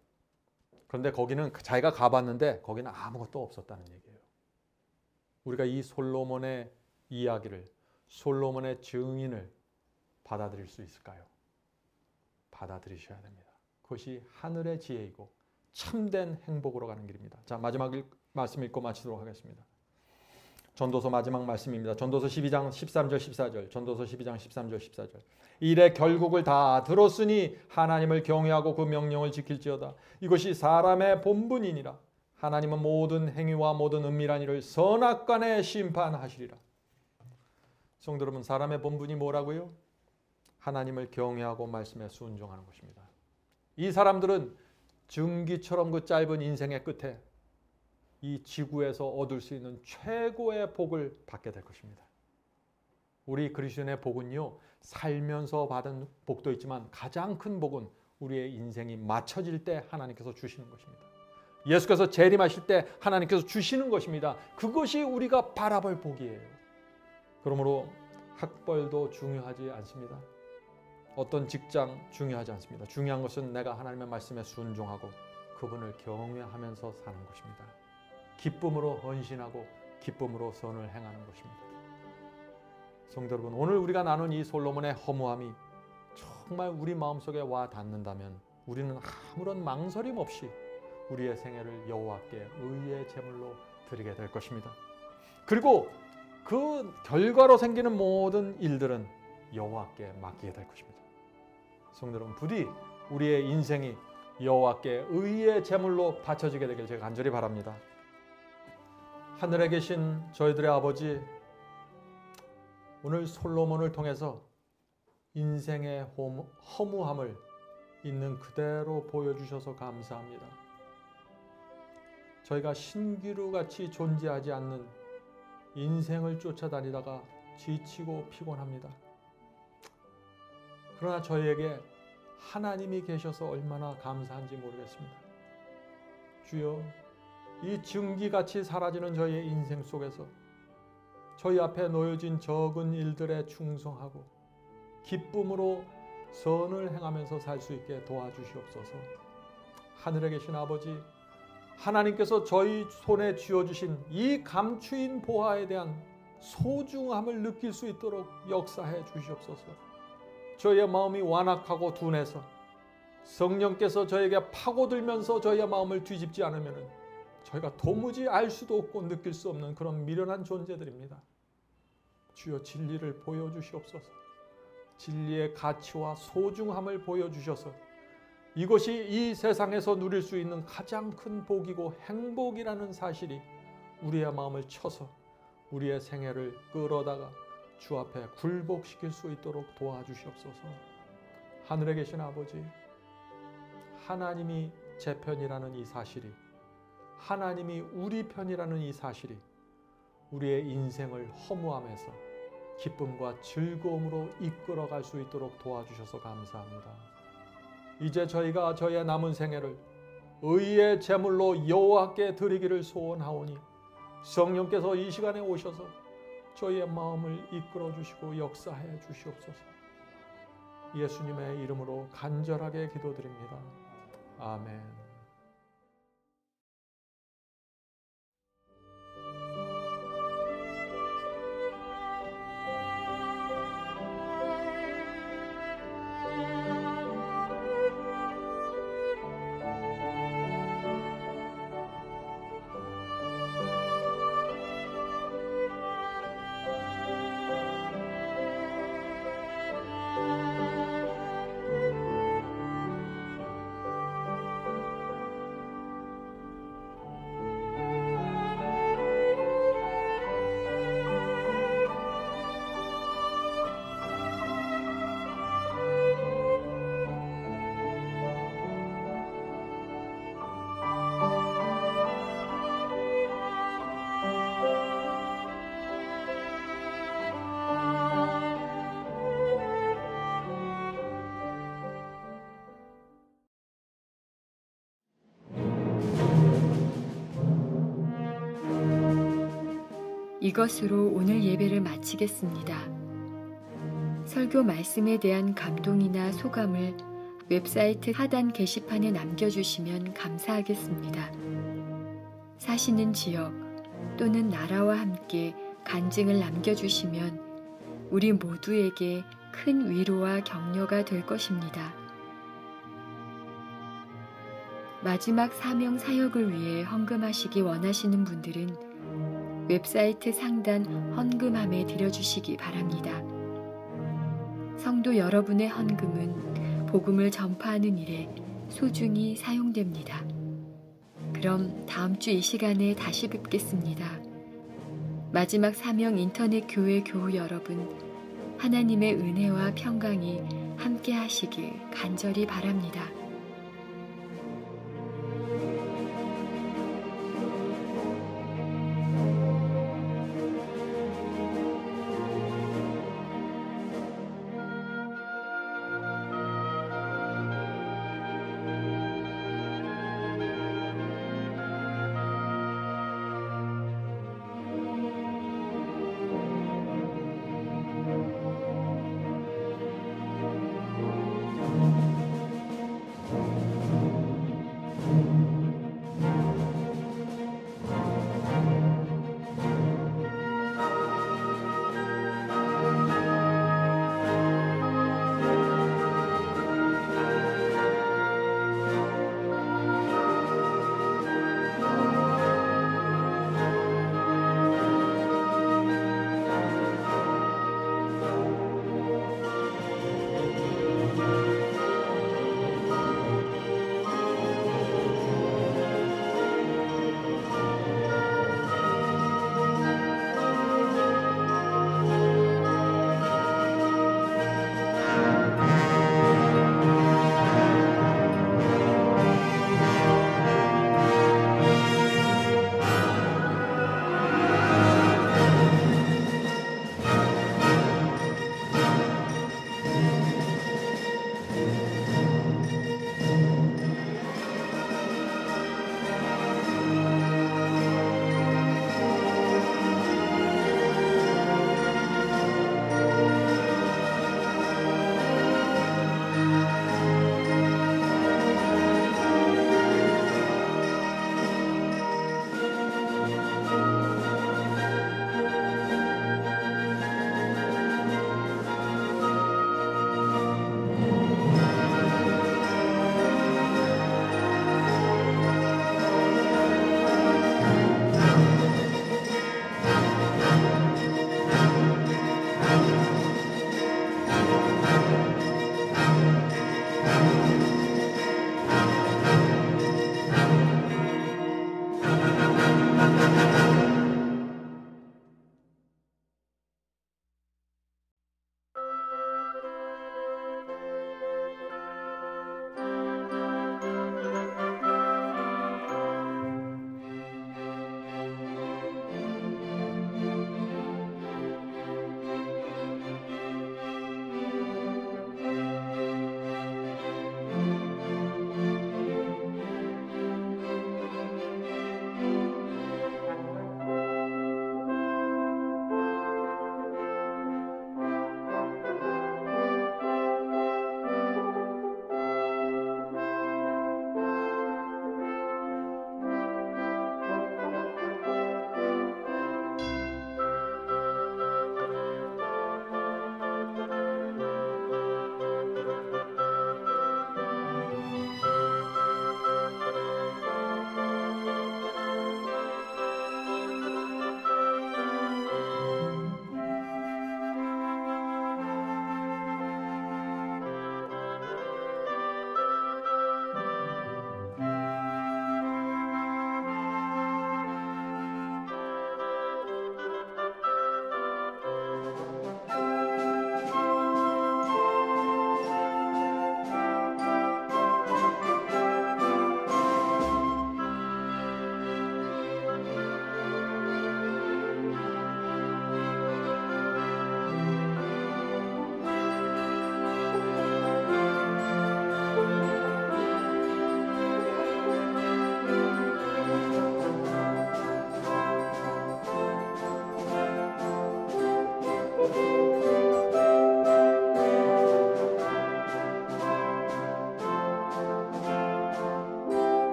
그런데 거기는 자기가 가봤는데 거기는 아무것도 없었다는 얘기예요. 우리가 이 솔로몬의 이야기를, 솔로몬의 증인을 받아들일 수 있을까요? 받아들이셔야 됩니다. 그것이 하늘의 지혜이고 참된 행복으로 가는 길입니다. 자, 마지막 말씀 읽고 마치도록 하겠습니다. 전도서 마지막 말씀입니다. 전도서 12장 13절 14절. 전도서 12장 13절 14절. 이래 결국을 다 들었으니 하나님을 경외하고 그 명령을 지킬지어다. 이것이 사람의 본분이니라. 하나님은 모든 행위와 모든 은밀한 일을 선악간에 심판하시리라. 성도 여러분, 사람의 본분이 뭐라고요? 하나님을 경외하고 말씀에 순종하는 것입니다. 이 사람들은 증기처럼 그 짧은 인생의 끝에 이 지구에서 얻을 수 있는 최고의 복을 받게 될 것입니다. 우리 그리스도인의 복은요, 살면서 받은 복도 있지만 가장 큰 복은 우리의 인생이 맞춰질 때 하나님께서 주시는 것입니다. 예수께서 재림하실 때 하나님께서 주시는 것입니다. 그것이 우리가 바라볼 복이에요. 그러므로 학벌도 중요하지 않습니다. 어떤 직장 중요하지 않습니다. 중요한 것은 내가 하나님의 말씀에 순종하고 그분을 경외하면서 사는 것입니다. 기쁨으로 헌신하고 기쁨으로 선을 행하는 것입니다. 성도 여러분, 오늘 우리가 나눈 이 솔로몬의 허무함이 정말 우리 마음속에 와 닿는다면 우리는 아무런 망설임 없이 우리의 생애를 여호와께 의의 제물로 드리게 될 것입니다. 그리고 그 결과로 생기는 모든 일들은 여호와께 맡기게 될 것입니다. 성도 여러분, 부디 우리의 인생이 여호와께 의의 제물로 바쳐지게 되길 제가 간절히 바랍니다. 하늘에 계신 저희들의 아버지, 오늘 솔로몬을 통해서 인생의 허무함을 있는 그대로 보여주셔서 감사합니다. 저희가 신기루같이 존재하지 않는 인생을 쫓아다니다가 지치고 피곤합니다. 그러나 저희에게 하나님이 계셔서 얼마나 감사한지 모르겠습니다. 주여, 이 증기같이 사라지는 저희의 인생 속에서 저희 앞에 놓여진 적은 일들에 충성하고 기쁨으로 선을 행하면서 살 수 있게 도와주시옵소서. 하늘에 계신 아버지, 하나님께서 저희 손에 쥐어주신 이 감추인 보화에 대한 소중함을 느낄 수 있도록 역사해 주시옵소서. 저희의 마음이 완악하고 둔해서 성령께서 저에게 파고들면서 저희의 마음을 뒤집지 않으면 저희가 도무지 알 수도 없고 느낄 수 없는 그런 미련한 존재들입니다. 주여, 진리를 보여주시옵소서. 진리의 가치와 소중함을 보여주셔서 이것이 이 세상에서 누릴 수 있는 가장 큰 복이고 행복이라는 사실이 우리의 마음을 쳐서 우리의 생애를 끌어다가 주 앞에 굴복시킬 수 있도록 도와주시옵소서. 하늘에 계신 아버지, 하나님이 제 편이라는 이 사실이, 하나님이 우리 편이라는 이 사실이 우리의 인생을 허무함에서 기쁨과 즐거움으로 이끌어갈 수 있도록 도와주셔서 감사합니다. 이제 저희가 저희의 남은 생애를 의의 제물로 여호와께 드리기를 소원하오니 성령께서 이 시간에 오셔서 저희의 마음을 이끌어 주시고 역사해 주시옵소서. 예수님의 이름으로 간절하게 기도드립니다. 아멘. 이것으로 오늘 예배를 마치겠습니다. 설교 말씀에 대한 감동이나 소감을 웹사이트 하단 게시판에 남겨주시면 감사하겠습니다. 사시는 지역 또는 나라와 함께 간증을 남겨주시면 우리 모두에게 큰 위로와 격려가 될 것입니다. 마지막 사명 사역을 위해 헌금하시기 원하시는 분들은 웹사이트 상단 헌금함에 드려주시기 바랍니다. 성도 여러분의 헌금은 복음을 전파하는 일에 소중히 사용됩니다. 그럼 다음 주 이 시간에 다시 뵙겠습니다. 마지막 사명 인터넷 교회 교우 여러분, 하나님의 은혜와 평강이 함께 하시길 간절히 바랍니다.